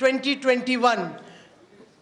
2021।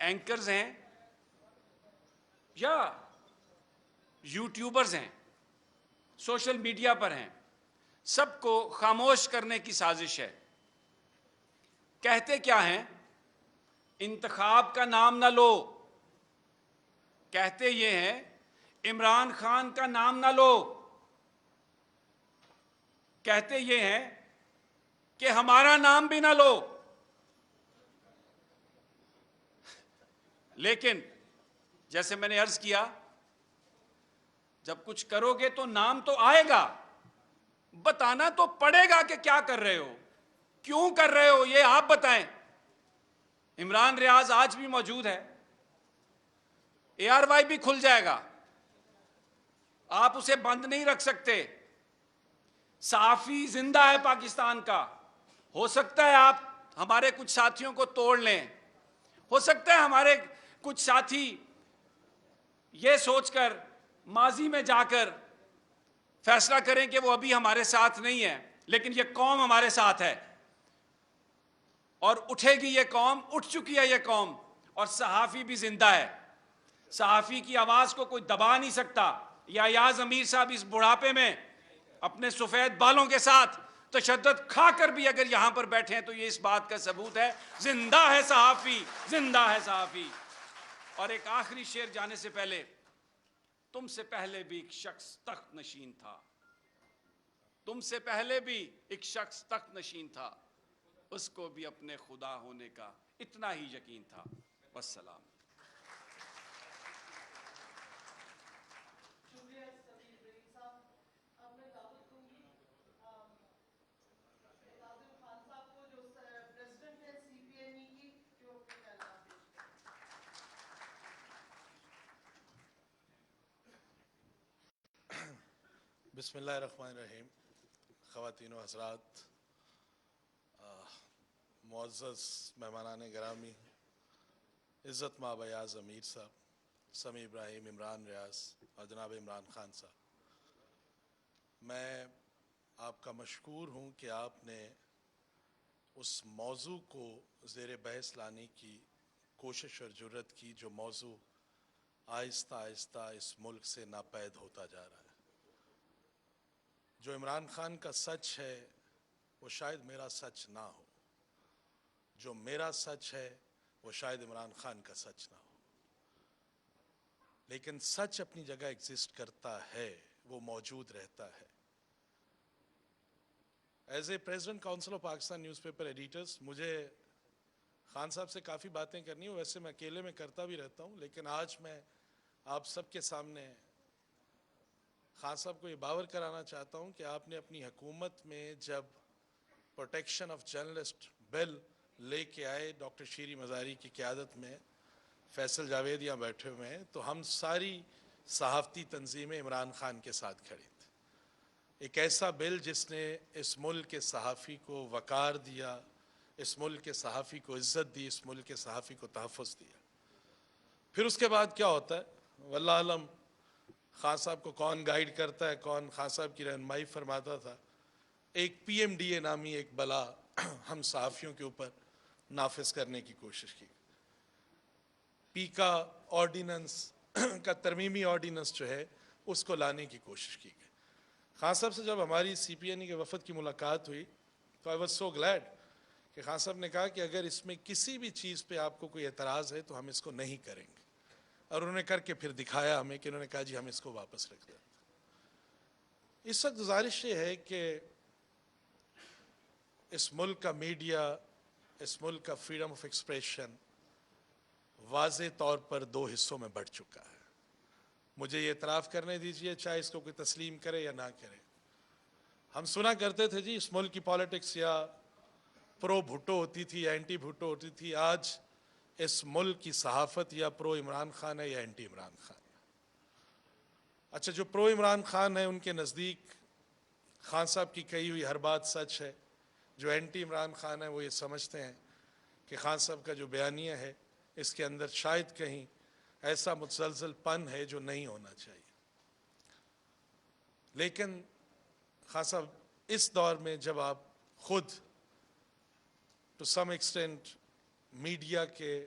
Anchors ہیں یا YouTubers ہیں، سوشل میڈیا پر ہیں، سب کو خاموش کرنے کی سازش ہے۔ کہتے کیا ہیں؟ انتخاب کا نام نہ لو، کہتے یہ ہیں عمران خان کا نام نہ لو، کہتے یہ ہیں کہ ہمارا نام بھی نہ لو۔ لیکن جیسے میں نے عرض کیا، جب کچھ کرو گے تو نام تو آئے گا، بتانا تو پڑے گا کہ کیا کر رہے ہو، کیوں کر رہے ہو، یہ آپ بتائیں۔ عمران ریاض آج بھی موجود ہے، ARY بھی کھل جائے گا، آپ اسے بند نہیں رکھ سکتے۔ صحافی زندہ ہے پاکستان کا، ہو سکتا ہے آپ ہمارے کچھ ساتھیوں کو توڑ لیں، ہو سکتا ہے ہمارے کچھ ساتھی یہ سوچ کر ماضی میں جا کر فیصلہ کریں کہ وہ ابھی ہمارے ساتھ نہیں ہے، لیکن یہ قوم ہمارے ساتھ ہے اور اٹھے گی، یہ قوم اٹھ چکی ہے، یہ قوم، اور صحافی بھی زندہ ہے۔ صحافی کی آواز کو کوئی دبا نہیں سکتا۔ یا ایاز امیر صاحب اس بڑھاپے میں اپنے سفید بالوں کے ساتھ تشدد کھا کر بھی اگر یہاں پر بیٹھے ہیں تو یہ اس بات کا ثبوت ہے، زندہ ہے صحافی، زندہ ہے صحافی۔ اور ایک آخری شعر جانے سے پہلے، تم سے پہلے بھی ایک شخص تخت نشین تھا، تم سے پہلے بھی ایک شخص تخت نشین تھا، اس کو بھی اپنے خدا ہونے کا اتنا ہی یقین تھا۔ والسلام۔ بسم اللہ الرحمن الرحیم۔ خواتین و حضرات، معزز مہمانان گرامی، عزت مآب ایاز امیر صاحب، سمیع ابراہیم، عمران ریاض اور جناب عمران خان صاحب، میں آپ کا مشکور ہوں کہ آپ نے اس موضوع کو زیر بحث لانے کی کوشش اور جرت کی جو موضوع آہستہ آہستہ اس ملک سے ناپید ہوتا جا رہا ہے۔ جو عمران خان کا سچ ہے وہ شاید میرا سچ نہ ہو، جو میرا سچ ہے وہ شاید عمران خان کا سچ نہ ہو، لیکن سچ اپنی جگہ ایگزسٹ کرتا ہے، وہ موجود رہتا ہے۔ As a president council of Pakistan news paper editors, مجھے خان صاحب سے کافی باتیں کرنی ہیں، ویسے میں اکیلے میں کرتا بھی رہتا ہوں، لیکن آج میں آپ سب کے سامنے خان صاحب کو یہ باور کرانا چاہتا ہوں کہ آپ نے اپنی حکومت میں جب پروٹیکشن آف جرنلسٹ بل لے کے آئے ڈاکٹر شیری مزاری کی قیادت میں، فیصل جاوید یہاں بیٹھے ہوئے ہیں، تو ہم ساری صحافتی تنظیمیں عمران خان کے ساتھ کھڑی تھیں۔ ایک ایسا بل جس نے اس ملک کے صحافی کو وقار دیا، اس ملک کے صحافی کو عزت دی، اس ملک کے صحافی کو تحفظ دیا۔ پھر اس کے بعد کیا ہوتا ہے واللہ علم، خان صاحب کو کون گائیڈ کرتا ہے، کون خان صاحب کی رہنمائی فرماتا تھا، ایک PMDA نامی ایک بلا ہم صحافیوں کے اوپر نافذ کرنے کی کوشش کی۔ پیکا آرڈیننس کا ترمیمی آرڈیننس جو ہے اس کو لانے کی کوشش کی گئی۔ خان صاحب سے جب ہماری CPNE کے وفد کی ملاقات ہوئی تو I was so glad کہ خان صاحب نے کہا کہ اگر اس میں کسی بھی چیز پہ آپ کو کوئی اعتراض ہے تو ہم اس کو نہیں کریں گے، اور انہوں نے کر کے پھر دکھایا ہمیں کہ انہوں نے کہا جی ہم اس کو واپس رکھ دیتے۔ اس وقت گزارش یہ ہے کہ اس ملک کا میڈیا، اس ملک کا فریڈم آف ایکسپریشن واضح طور پر دو حصوں میں بڑھ چکا ہے۔ مجھے یہ اعتراف کرنے دیجئے، چاہے اس کو کوئی تسلیم کرے یا نہ کرے۔ ہم سنا کرتے تھے جی اس ملک کی پالیٹکس یا پرو بھٹو ہوتی تھی یا اینٹی بھٹو ہوتی تھی، آج اس ملک کی صحافت یا پرو عمران خان ہے یا اینٹی عمران خان ہے۔ اچھا، جو پرو عمران خان ہے ان کے نزدیک خان صاحب کی کہی ہوئی ہر بات سچ ہے، جو اینٹی عمران خان ہے وہ یہ سمجھتے ہیں کہ خان صاحب کا جو بیانیہ ہے اس کے اندر شاید کہیں ایسا متزلزل پن ہے جو نہیں ہونا چاہیے۔ لیکن خان صاحب اس دور میں جب آپ خود ٹو سم ایکسٹینٹ میڈیا کے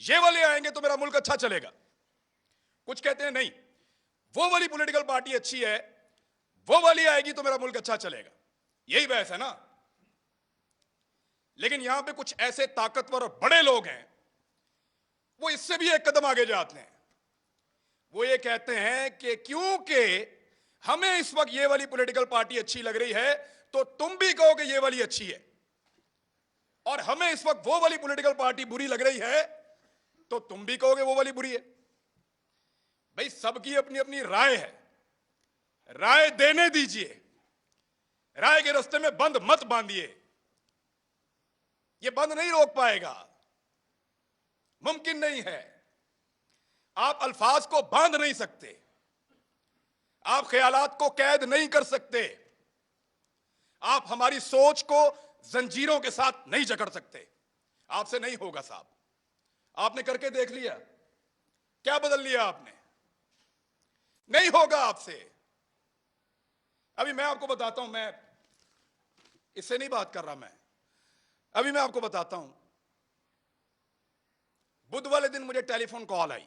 یہ والے آئیں گے تو میرا ملک اچھا چلے گا. کچھ کہتے ہیں نہیں, وہ والی پولیٹیکل پارٹی اچھی ہے, وہ والی آئے گی تو میرا ملک اچھا چلے گا. یہی بحث ہے نا. لیکن یہاں پہ کچھ ایسے طاقتور اور بڑے لوگ ہیں, وہ اس سے بھی ایک قدم آگے جاتے ہیں. وہ یہ کہتے ہیں کہ کیونکہ ہمیں اس وقت یہ والی پولیٹیکل پارٹی اچھی لگ رہی ہے تو تم بھی کہو کہ یہ والی اچھی ہے, اور ہمیں اس وقت وہ والی پولیٹیکل پارٹی بری لگ رہی ہے تو تم بھی کہو گے وہ والی بری ہے. بھئی سب کی اپنی اپنی رائے ہے, رائے دینے دیجئے, رائے کے راستے میں بند مت باندھیے. یہ بند نہیں روک پائے گا, ممکن نہیں ہے. آپ الفاظ کو باندھ نہیں سکتے, آپ خیالات کو قید نہیں کر سکتے, آپ ہماری سوچ کو زنجیروں کے ساتھ نہیں جکڑ سکتے. آپ سے نہیں ہوگا صاحب. آپ نے کر کے دیکھ لیا, کیا بدل لیا آپ نے؟ نہیں ہوگا آپ سے. ابھی میں آپ کو بتاتا ہوں, میں اس سے نہیں بات کر رہا, ابھی میں آپ کو بتاتا ہوں. بدھ والے دن مجھے ٹیلی فون کال آئی,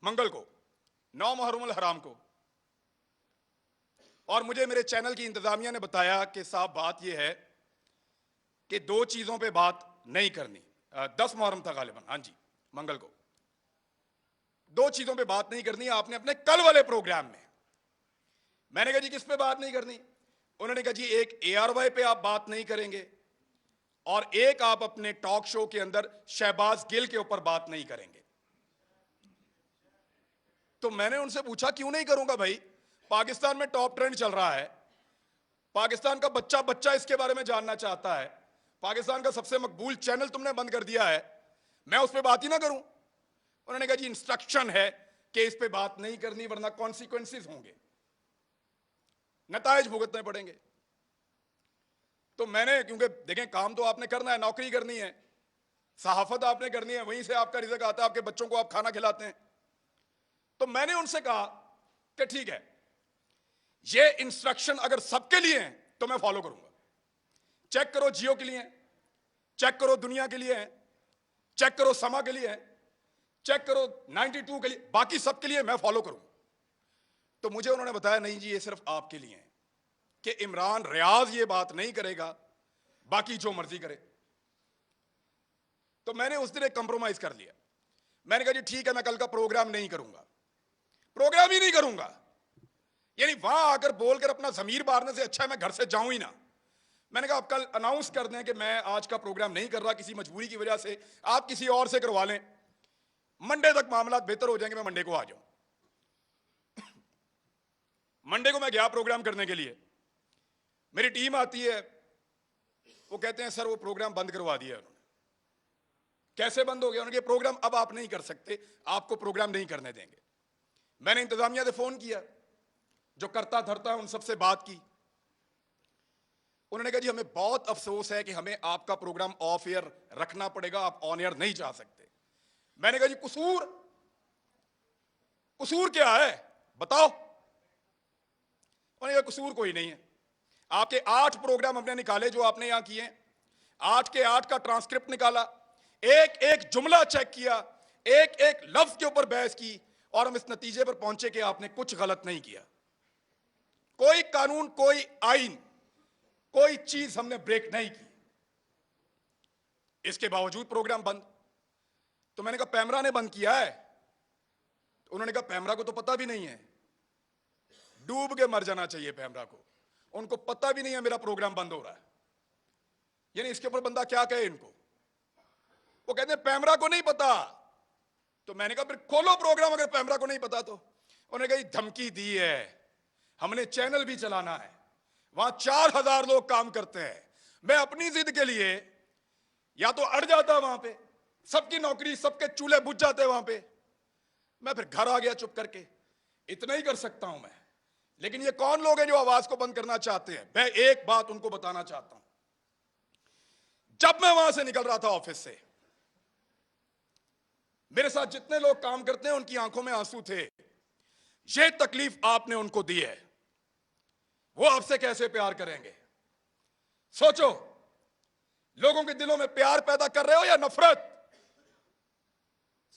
منگل کو 9 محرم الحرام کو, اور مجھے میرے چینل کی انتظامیہ نے بتایا کہ صاحب بات یہ ہے کہ 2 چیزوں پہ بات نہیں کرنی. 10 محرم تھا غالباً, ہاں جی منگل کو. 2 چیزوں پہ بات نہیں کرنی آپ نے اپنے کل والے پروگرام میں. میں نے کہا جی کس پہ بات نہیں کرنی؟ انہوں نے کہا جی ایک ARY پہ آپ بات نہیں کریں گے, اور ایک آپ اپنے ٹاک شو کے اندر شہباز گل کے اوپر بات نہیں کریں گے. تو میں نے ان سے پوچھا کیوں نہیں کروں گا بھائی, پاکستان میں ٹاپ ٹرینڈ چل رہا ہے, پاکستان کا بچہ بچہ اس کے بارے میں جاننا چاہتا ہے, پاکستان کا سب سے مقبول چینل تم نے بند کر دیا ہے, میں اس پہ بات ہی نہ کروں؟ انہوں نے کہا جی انسٹرکشن ہے کہ اس پہ بات نہیں کرنی ورنہ کانسیکوینسز ہوں گے, نتائج بھگتنے پڑیں گے. تو میں نے, کیونکہ دیکھیں کام تو آپ نے کرنا ہے, نوکری کرنی ہے, صحافت آپ نے کرنی ہے, وہیں سے آپ کا رزق آتا ہے, آپ کے بچوں کو آپ کھانا کھلاتے ہیں. تو میں نے ان سے کہا کہ ٹھیک ہے, یہ انسٹرکشن اگر سب کے لیے ہیں تو میں فالو کروں گا. چیک کرو جیو کے لیے ہیں, چیک کرو دنیا کے لیے ہیں, چیک کرو سما کے لیے ہیں, چیک کرو 92 کے لیے, باقی سب کے لیے میں فالو کروں. تو مجھے انہوں نے بتایا نہیں جی یہ صرف آپ کے لیے ہیں, کہ عمران ریاض یہ بات نہیں کرے گا, باقی جو مرضی کرے. تو میں نے اس دن ایک کمپرومائز کر لیا. میں نے کہا جی ٹھیک ہے, میں کل کا پروگرام نہیں کروں گا, پروگرام ہی نہیں کروں گا. یعنی وہاں آ کر بول کر اپنا ضمیر مارنے سے اچھا ہے میں گھر سے جاؤں ہی نہ. میں نے کہا آپ کل اناؤنس کر دیں کہ میں آج کا پروگرام نہیں کر رہا کسی مجبوری کی وجہ سے, آپ کسی اور سے کروا لیں, منڈے تک معاملات بہتر ہو جائیں گے, میں منڈے کو آ جاؤں. منڈے کو میں گیا پروگرام کرنے کے لیے, میری ٹیم آتی ہے, وہ کہتے ہیں سر وہ پروگرام بند کروا دیا انہوں نے. کیسے بند ہو گیا؟ انہوں نے کہا پروگرام اب آپ نہیں کر سکتے, آپ کو پروگرام نہیں کرنے دیں گے. میں نے انتظامیہ سے فون کیا, جو کرتا دھرتا ان سب سے بات کی. انہوں نے کہا جی ہمیں بہت افسوس ہے کہ ہمیں آپ کا پروگرام آف ایئر رکھنا پڑے گا, آپ آن ایئر نہیں جا سکتے. میں نے کہا جی قصور کیا ہے بتاؤ؟ انہوں نے کہا قصور کوئی نہیں ہے, آپ کے 8 پروگرام ہم نے نکالے جو آپ نے یہاں کیے, 8 کے 8 کا ٹرانسکرپٹ نکالا, ایک ایک جملہ چیک کیا, ایک ایک لفظ کے اوپر بحث کی, اور ہم اس نتیجے پر پہنچے کہ آپ نے کچھ غلط نہیں کیا. کوئی قانون, کوئی آئین, کوئی چیز ہم نے بریک نہیں کی. اس کے باوجود پروگرام بند. تو میں نے کہا پیمرا نے بند کیا ہے؟ انہوں نے کہا پیمرا کو تو پتہ بھی نہیں ہے, ڈوب کے مر جانا چاہیے پیمرا کو, ان کو پتہ بھی نہیں ہے میرا پروگرام بند ہو رہا ہے. یعنی اس کے اوپر بندہ کیا کہے ان کو؟ وہ کہتے ہیں پیمرا کو نہیں پتا. تو میں نے کہا پھر کھولو پروگرام اگر پیمرا کو نہیں پتا تو. انہوں نے کہا یہ دھمکی دی ہے, ہم نے چینل بھی چلانا ہے, وہاں 4000 لوگ کام کرتے ہیں, میں اپنی ضد کے لیے یا تو اڑ جاتا وہاں پہ, سب کی نوکری سب کے چولہے بجھ جاتے وہاں پہ, میں پھر گھر آ گیا چپ کر کے. اتنا ہی کر سکتا ہوں میں. لیکن یہ کون لوگ ہیں جو آواز کو بند کرنا چاہتے ہیں؟ میں ایک بات ان کو بتانا چاہتا ہوں. جب میں وہاں سے نکل رہا تھا آفس سے, میرے ساتھ جتنے لوگ کام کرتے ہیں ان کی آنکھوں میں آنسو تھے. یہ تکلیف آپ نے ان کو دی ہے, وہ آپ سے کیسے پیار کریں گے؟ سوچو, لوگوں کے دلوں میں پیار پیدا کر رہے ہو یا نفرت؟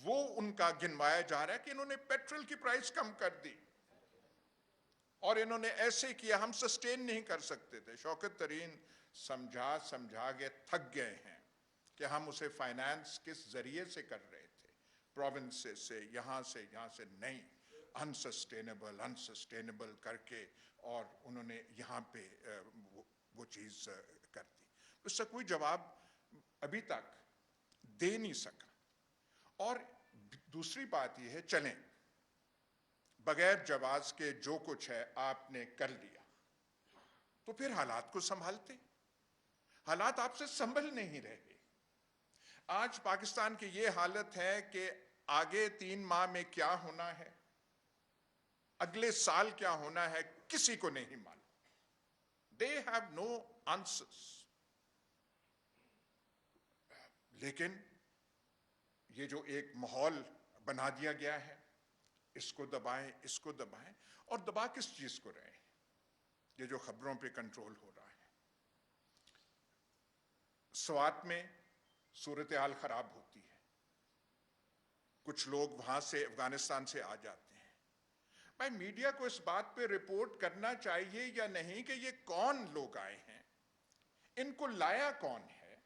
وہ ان کا گنوایا جا رہا ہے کہ انہوں نے پیٹرول کی پرائس کم کر دی اور انہوں نے ایسے کیا. ہم سسٹین نہیں کر سکتے تھے. شوکت ترین سمجھا کے تھک گئے ہیں کہ ہم اسے فائنانس کس ذریعے سے کر رہے تھے, پروونس سے, یہاں سے نہیں, انسسٹینیبل کر کے, اور انہوں نے یہاں پہ وہ چیز کر دی. اس کا کوئی جواب ابھی تک دے نہیں سکا. اور دوسری بات یہ ہے, چلیں بغیر جواز کے جو کچھ ہے آپ نے کر لیا, تو پھر حالات کو سنبھالتے. حالات آپ سے سنبھل نہیں رہے. آج پاکستان کی یہ حالت ہے کہ آگے 3 ماہ میں کیا ہونا ہے, اگلے سال کیا ہونا ہے, کسی کو نہیں معلوم. They have no answers. لیکن یہ جو ایک ماحول بنا دیا گیا ہے, اس کو دبائیں, اور دبا کس چیز کو رہے ہیں؟ یہ جو خبروں پہ کنٹرول ہو رہا ہے. سوات میں صورتحال خراب ہوتی ہے, کچھ لوگ وہاں سے افغانستان سے آ جاتے ہیں. بھائی میڈیا کو اس بات پہ رپورٹ کرنا چاہیے یا نہیں کہ یہ کون لوگ آئے ہیں, ان کو لایا کون ہے,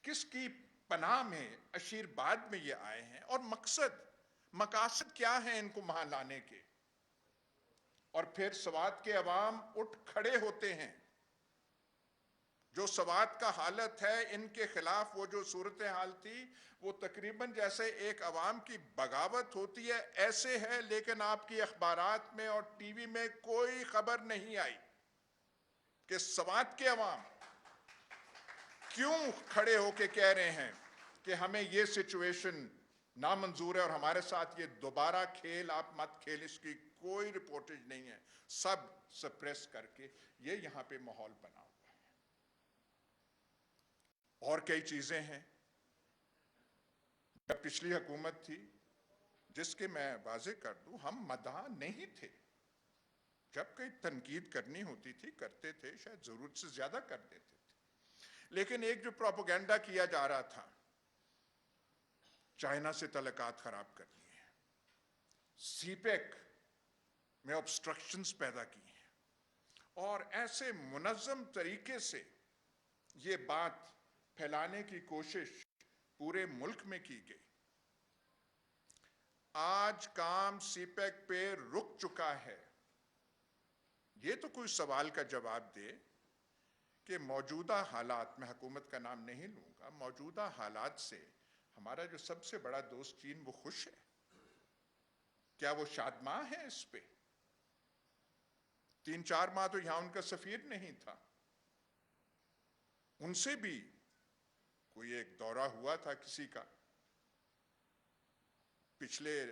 کس کی پناہ میں عشیرباد میں یہ آئے ہیں, اور مقاصد کیا ہیں ان کو وہاں لانے کے. اور پھر سوات کے عوام اٹھ کھڑے ہوتے ہیں. جو سوات کا حالت ہے, ان کے خلاف وہ جو صورتحال تھی, وہ تقریباً جیسے ایک عوام کی بغاوت ہوتی ہے ایسے ہے. لیکن آپ کی اخبارات میں اور ٹی وی میں کوئی خبر نہیں آئی کہ سوات کے عوام کیوں کھڑے ہو کے کہہ رہے ہیں کہ ہمیں یہ سچویشن نامنظور ہے اور ہمارے ساتھ یہ دوبارہ کھیل آپ مت کھیل. اس کی کوئی رپورٹیج نہیں ہے, سب سپریس کر کے یہ یہاں پہ ماحول بنا ہوا ہے. اور کئی چیزیں ہیں. جب پچھلی حکومت تھی, جس کے میں واضح کر دوں, ہم مداح نہیں تھے. جب کئی تنقید کرنی ہوتی تھی کرتے تھے, شاید ضرورت سے زیادہ کر دیتے تھے. لیکن ایک جو پروپیگنڈا کیا جا رہا تھا, چائنا سے تعلقات خراب کر دیے ہیں, سی پیک میں obstructions پیدا کی ہیں, اور ایسے منظم طریقے سے یہ بات پھیلانے کی کوشش پورے ملک میں کی گئی. آج کام سی پیک پہ رک چکا ہے. یہ تو کوئی سوال کا جواب دے کہ موجودہ حالات, میں حکومت کا نام نہیں لوں گا, موجودہ حالات سے ہمارا جو سب سے بڑا دوست چین وہ خوش ہے؟ کیا وہ شادماں ہے اس پہ؟ 3-4 ماہ تو یہاں ان کا سفیر نہیں تھا. ان سے بھی کوئی ایک دورہ ہوا تھا کسی کا پچھلے,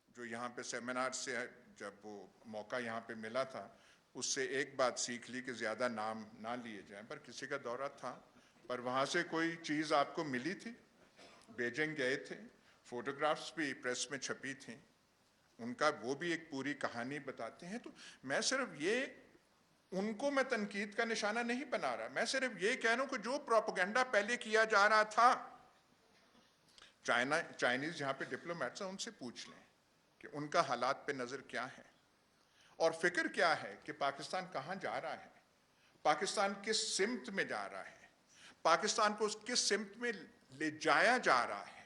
جو یہاں پہ سیمینار سے جب وہ موقع یہاں پہ ملا تھا, اس سے ایک بات سیکھ لی کہ زیادہ نام نہ لیے جائیں. پر کسی کا دورہ تھا, پر وہاں سے کوئی چیز آپ کو ملی تھی؟ بیجنگ گئے تھے, فوٹوگرافز بھی پریس میں چھپی تھیں, ان کا وہ بھی ایک پوری کہانی بتاتے ہیں. تو میں صرف یہ, ان کو میں تنقید کا نشانہ نہیں بنا رہا, میں صرف یہ کہہ رہا ہوں کہ جو پروپیگنڈا پہلے کیا جا رہا تھا, چائنیز جہاں پہ ڈپلومیٹس ہیں ان سے پوچھ لیں کہ ان کا حالات پہ نظر کیا ہے اور فکر کیا ہے کہ پاکستان کہاں جا رہا ہے, پاکستان کس سمت میں جا رہا ہے, پاکستان کو کس سمت میں لے جایا جا رہا ہے.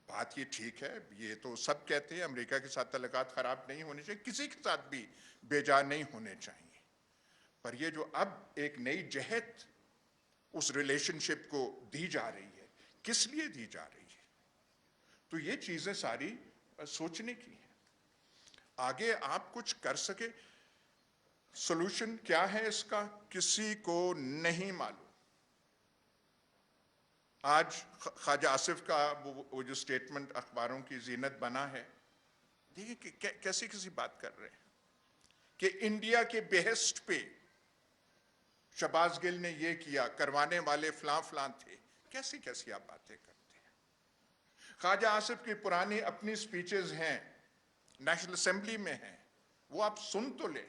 بات یہ ٹھیک ہے, یہ تو سب کہتے ہیں امریکہ کے ساتھ تعلقات خراب نہیں ہونے چاہیے, کسی کے ساتھ بھی بیجا نہیں ہونے چاہیے. پر یہ جو اب ایک نئی جہت اس ریلیشن شپ کو دی جا رہی ہے, کس لیے دی جا رہی ہے؟ تو یہ چیزیں ساری سوچنے کی ہیں. آگے آپ کچھ کر سکے, سولوشن کیا ہے اس کا کسی کو نہیں معلوم. آج خواجہ آصف کا وہ جو سٹیٹمنٹ اخباروں کی زینت بنا ہے, دیکھیں کہ کیسی کسی بات کر رہے ہیں کہ انڈیا کے بیہسٹ پہ شہباز گل نے یہ کیا, کروانے والے فلاں فلاں تھے. کیسی کیسی آپ باتیں کرتے ہیں. خواجہ آصف کی پرانی اپنی سپیچز ہیں, نیشنل اسمبلی میں ہیں, وہ آپ سن تو لیں.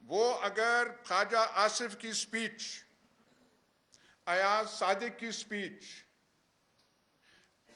وہ اگر خواجہ آصف کی سپیچ, ایاز صادق کی speech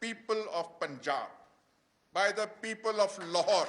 people of Punjab, by the people of Lahore।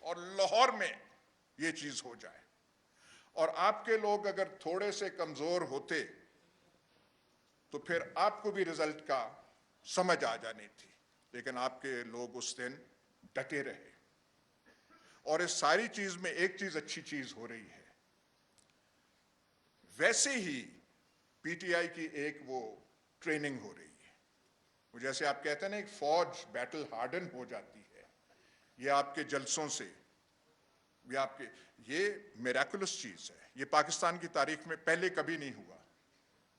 اور لاہور میں یہ چیز ہو جائے اور آپ کے لوگ اگر تھوڑے سے کمزور ہوتے تو پھر آپ کو بھی رزلٹ کا سمجھ آ جانی تھی، لیکن آپ کے لوگ اس دن ڈٹے رہے۔ اور اس ساری چیز میں ایک چیز اچھی چیز ہو رہی ہے، ویسے ہی پی ٹی آئی کی ایک وہ ٹریننگ ہو رہی ہے، وہ جیسے آپ کہتے ہیں نا ایک فوج بیٹل ہارڈن ہو جاتی ہے، یہ آپ کے جلسوں سے، یہ میراکولس چیز ہے۔ یہ پاکستان کی تاریخ میں پہلے کبھی نہیں ہوا،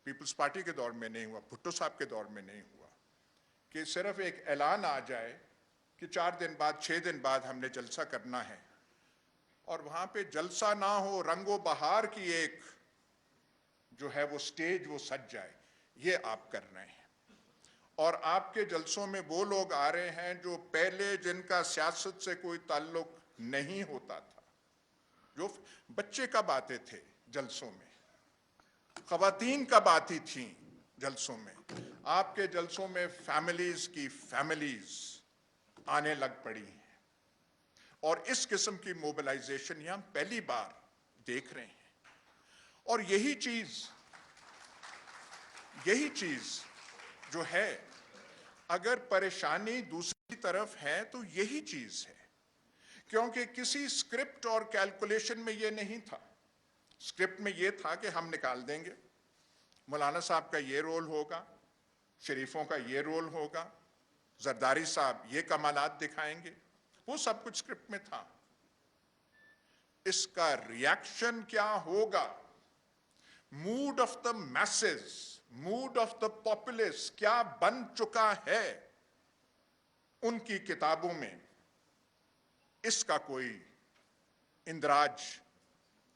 پیپلز پارٹی کے دور میں نہیں ہوا، بھٹو صاحب کے دور میں نہیں ہوا کہ صرف ایک اعلان آ جائے کہ 4 دن بعد 6 دن بعد ہم نے جلسہ کرنا ہے، اور وہاں پہ جلسہ نہ ہو، رنگ و بہار کی ایک جو ہے وہ سٹیج وہ سج جائے، یہ آپ کر رہے ہیں۔ اور آپ کے جلسوں میں وہ لوگ آ رہے ہیں جو پہلے جن کا سیاست سے کوئی تعلق نہیں ہوتا تھا، جو بچے کب آتے تھے جلسوں میں، خواتین کب آتی تھیں جلسوں میں، آپ کے جلسوں میں فیملیز کی فیملیز آنے لگ پڑی ہیں، اور اس قسم کی موبلائزیشن یہ ہم پہلی بار دیکھ رہے ہیں۔ اور یہی چیز جو ہے، اگر پریشانی دوسری طرف ہے تو یہی چیز ہے، کیونکہ کسی سکرپٹ اور کیلکولیشن میں یہ نہیں تھا۔ سکرپٹ میں یہ تھا کہ ہم نکال دیں گے، مولانا صاحب کا یہ رول ہوگا، شریفوں کا یہ رول ہوگا، زرداری صاحب یہ کمالات دکھائیں گے، وہ سب کچھ سکرپٹ میں تھا۔ اس کا ریاکشن کیا ہوگا، mood of the masses, mood of the populace کیا بن چکا ہے ان کی کتابوں میں، اس کا کوئی اندراج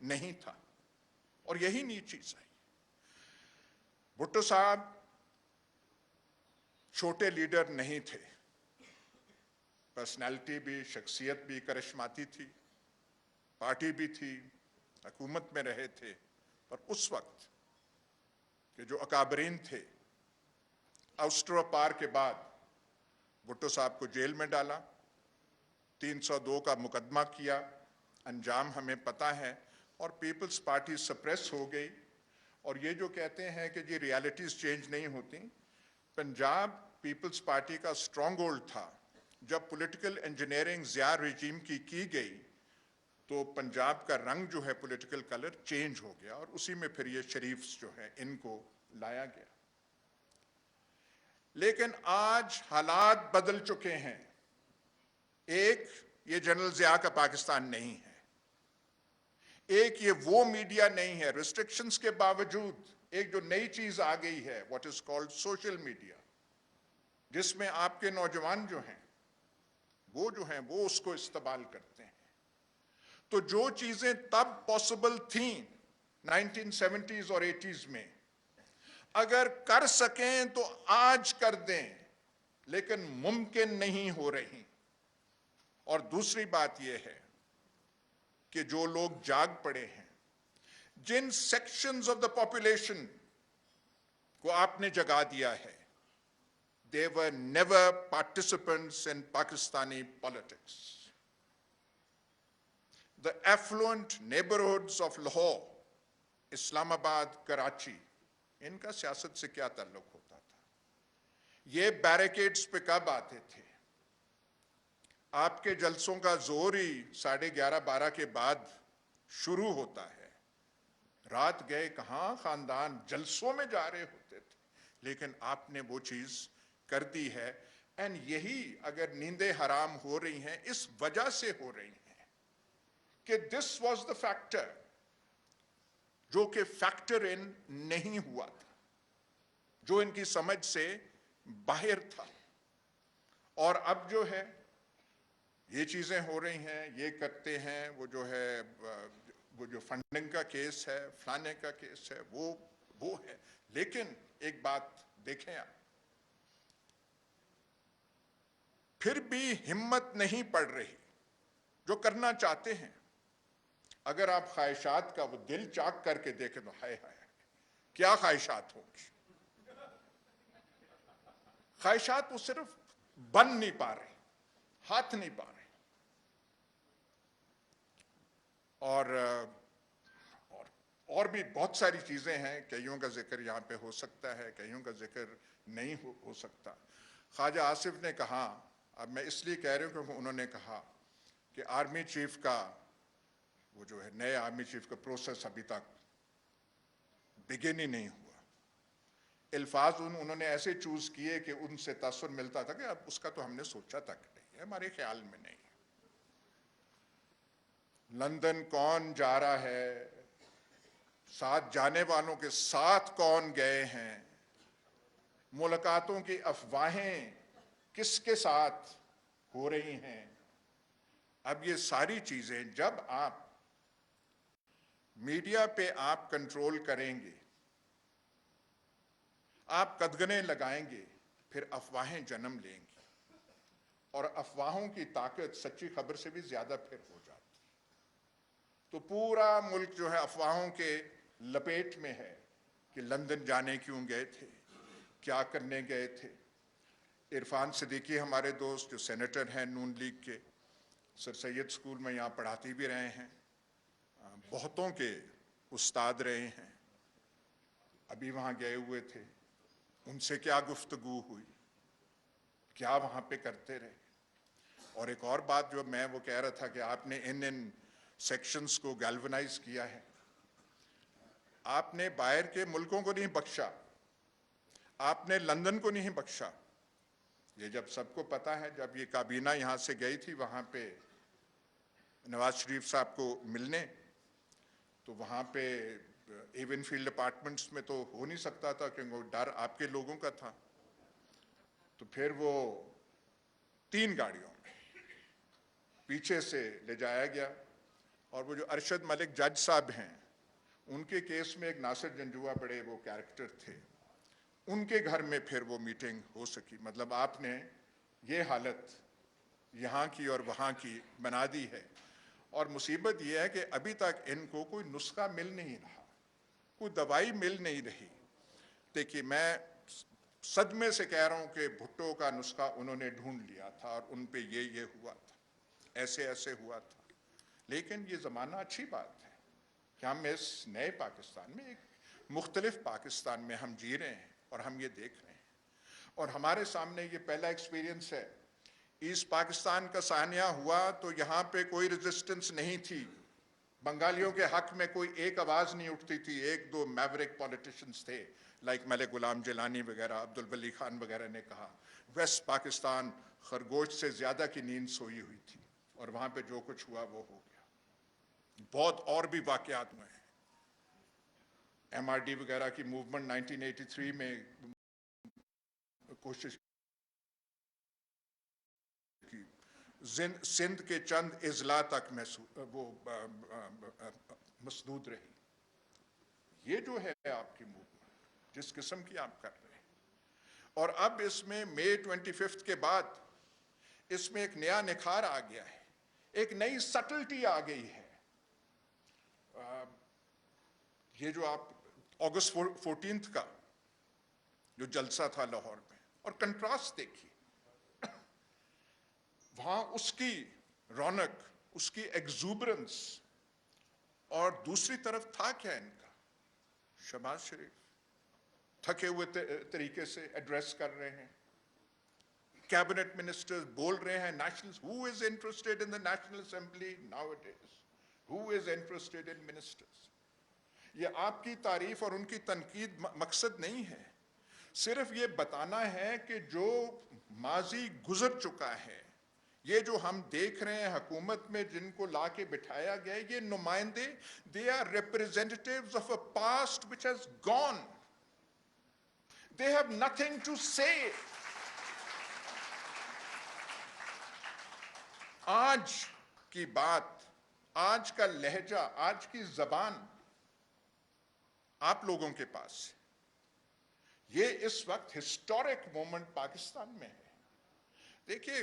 نہیں تھا، اور یہی نئی چیز ہے۔ بھٹو صاحب چھوٹے لیڈر نہیں تھے، پرسنالٹی بھی، شخصیت بھی کرشماتی تھی، پارٹی بھی تھی، حکومت میں رہے تھے، پر اس وقت کہ جو اکابرین تھے، اوسٹرو پار کے بعد بھٹو صاحب کو جیل میں ڈالا، 302 کا مقدمہ کیا، انجام ہمیں پتہ ہے، اور پیپلز پارٹی سپریس ہو گئی۔ اور یہ جو کہتے ہیں کہ یہ ریالٹیز چینج نہیں ہوتی، پنجاب پیپلز پارٹی کا سٹرانگ ہولڈ تھا۔ جب پولیٹیکل انجینئرنگ ضیاء رجیم کی گئی تو پنجاب کا رنگ جو ہے پولیٹیکل کلر چینج ہو گیا، اور اسی میں پھر یہ شریفز جو ہے ان کو لایا گیا۔ لیکن آج حالات بدل چکے ہیں۔ ایک یہ جنرل ضیاء کا پاکستان نہیں ہے، ایک یہ وہ میڈیا نہیں ہے، ریسٹرکشنز کے باوجود ایک جو نئی چیز آ گئی ہے، what is called social media, جس میں آپ کے نوجوان جو ہیں وہ اس کو استعمال کرتے ہیں۔ تو جو چیزیں تب پاسبل تھیں 1970s اور 80s میں، اگر کر سکیں تو آج کر دیں، لیکن ممکن نہیں ہو رہی۔ اور دوسری بات یہ ہے کہ جو لوگ جاگ پڑے ہیں، جن سیکشنز آف دا پاپولیشن کو آپ نے جگا دیا ہے، they were never participants in Pakistani politics. The affluent neighborhoods of Lahore, اسلام آباد، کراچی، ان کا سیاست سے کیا تعلق ہوتا تھا؟ یہ بیریکیڈز پہ کب آتے تھے؟ آپ کے جلسوں کا زور ہی 11:30-12 کے بعد شروع ہوتا ہے۔ رات گئے کہاں، خاندان جلسوں میں جا رہے ہوتے تھے، لیکن آپ نے وہ چیز کر دی ہے۔ اینڈ یہی اگر نیندیں حرام ہو رہی ہیں، اس وجہ سے ہو رہی ہیں کہ دس واز دا فیکٹر، جو کہ فیکٹر ان نہیں ہوا تھا، جو ان کی سمجھ سے باہر تھا۔ اور اب جو ہے یہ چیزیں ہو رہی ہیں، یہ کرتے ہیں، وہ جو فنڈنگ کا کیس ہے، فلانے کا کیس ہے، وہ ہے۔ لیکن ایک بات دیکھیں آپ، پھر بھی ہمت نہیں پڑ رہی جو کرنا چاہتے ہیں۔ اگر آپ خواہشات کا وہ دل چاک کر کے دیکھیں تو ہائے ہائے کیا خواہشات ہوگی۔ خواہشات وہ صرف بن نہیں پا رہے، ہاتھ نہیں پا رہے۔ اور بھی بہت ساری چیزیں ہیں، کئیوں کا ذکر یہاں پہ ہو سکتا ہے، کئیوں کا ذکر نہیں ہو سکتا۔ خواجہ آصف نے کہا، اب میں اس لیے کہہ رہا ہوں کیونکہ انہوں نے کہا کہ آرمی چیف کا وہ جو ہے نئے آرمی چیف کا پروسیس ابھی تک بگن ہی نہیں ہوا۔ الفاظ انہوں نے ایسے چوز کیے کہ ان سے تاثر ملتا تھا کہ اب اس کا تو ہم نے سوچا تک نہیں ہے، ہمارے خیال میں نہیں ہے۔ لندن کون جا رہا ہے، ساتھ جانے والوں کے ساتھ کون گئے ہیں، ملاقاتوں کی افواہیں کس کے ساتھ ہو رہی ہیں، اب یہ ساری چیزیں جب آپ میڈیا پہ آپ کنٹرول کریں گے، آپ قدغنیں لگائیں گے، پھر افواہیں جنم لیں گی، اور افواہوں کی طاقت سچی خبر سے بھی زیادہ پھر ہو جاتی۔ تو پورا ملک جو ہے افواہوں کے لپیٹ میں ہے کہ لندن جانے کیوں گئے تھے، کیا کرنے گئے تھے۔ عرفان صدیقی ہمارے دوست جو سینیٹر ہیں نون لیگ کے، سر سید اسکول میں یہاں پڑھاتی بھی رہے ہیں، بہتوں کے استاد رہے ہیں، ابھی وہاں گئے ہوئے تھے، ان سے کیا گفتگو ہوئی، کیا وہاں پہ کرتے رہے۔ اور ایک اور بات جو میں وہ کہہ رہا تھا کہ آپ نے ان سیکشنز کو گیلونائز کیا ہے، آپ نے باہر کے ملکوں کو نہیں بخشا، آپ نے لندن کو نہیں بخشا۔ یہ جب سب کو پتا ہے، جب یہ کابینہ یہاں سے گئی تھی وہاں پہ نواز شریف صاحب کو ملنے، تو وہاں پہ ایون فیلڈ اپارٹمنٹس میں تو ہو نہیں سکتا تھا کیونکہ وہ ڈر آپ کے لوگوں کا تھا، تو پھر وہ 3 گاڑیوں میں پیچھے سے لے جایا گیا، اور وہ جو ارشد ملک جج صاحب ہیں، ان کے کیس میں ایک ناصر جنجوعہ بڑے وہ کیریکٹر تھے، ان کے گھر میں پھر وہ میٹنگ ہو سکی۔ مطلب آپ نے یہ حالت یہاں کی اور وہاں کی بنا دی ہے، اور مصیبت یہ ہے کہ ابھی تک ان کو کوئی نسخہ مل نہیں رہا، کوئی دوائی مل نہیں رہی۔ دیکھیے میں صدمے سے کہہ رہا ہوں کہ بھٹو کا نسخہ انہوں نے ڈھونڈ لیا تھا اور ان پہ یہ ہوا تھا، ایسے ہوا تھا، لیکن یہ زمانہ اچھی بات ہے کہ ہم اس نئے پاکستان میں، ایک مختلف پاکستان میں ہم جی رہے ہیں اور ہم یہ دیکھ رہے ہیں، اور ہمارے سامنے یہ پہلا ایکسپیرینس ہے۔ ایسٹ پاکستان کا سانحہ ہوا تو یہاں پہ کوئی ریزسٹنس نہیں تھی، بنگالیوں کے حق میں کوئی ایک آواز نہیں اٹھتی تھی، 1-2 میوریک پولیٹیشنز تھے لائک ملک غلام جیلانی وغیرہ، عبدالولی خان وغیرہ نے کہا۔ ویسٹ پاکستان خرگوش سے زیادہ کی نیند سوئی ہوئی تھی، اور وہاں پہ جو کچھ ہوا وہ ہو گیا۔ بہت اور بھی واقعات ہوئے ہیں، ایم آر ڈی وغیرہ کی موومنٹ 1983 میں کوشش کی، سندھ کے چند اضلاع تک وہ مسدود رہی۔ یہ جو ہے آپ کی موومنٹ، جس قسم کی آپ کر رہے ہیں، اور اب اس میں مئی 25 کے بعد اس میں ایک نیا نکھار آ گیا ہے، ایک نئی سٹلٹی آ گئی ہے۔ یہ جو آپ اگست 14 کا جو جلسہ تھا لاہور میں، اور کنٹراسٹ دیکھیے، وہاں اس کی رونق، اس کی ایگزوبرنس، اور دوسری طرف تھا کیا ان کا؟ شہباز شریف تھکے ہوئے طریقے سے ایڈریس کر رہے ہیں، کیبنٹ منسٹرز بول رہے ہیں national, who is interested in the National Assembly nowadays? Who is interested in ministers? یہ آپ کی تعریف اور ان کی تنقید مقصد نہیں ہے، صرف یہ بتانا ہے کہ جو ماضی گزر چکا ہے، یہ جو ہم دیکھ رہے ہیں حکومت میں جن کو لا کے بٹھایا گیا، یہ نمائندے، they are representatives of a past which has gone. They have nothing to say. آج کی بات، آج کا لہجہ، آج کی زبان آپ لوگوں کے پاس ہے۔ یہ اس وقت ہسٹورک مومنٹ پاکستان میں ہے۔ دیکھیے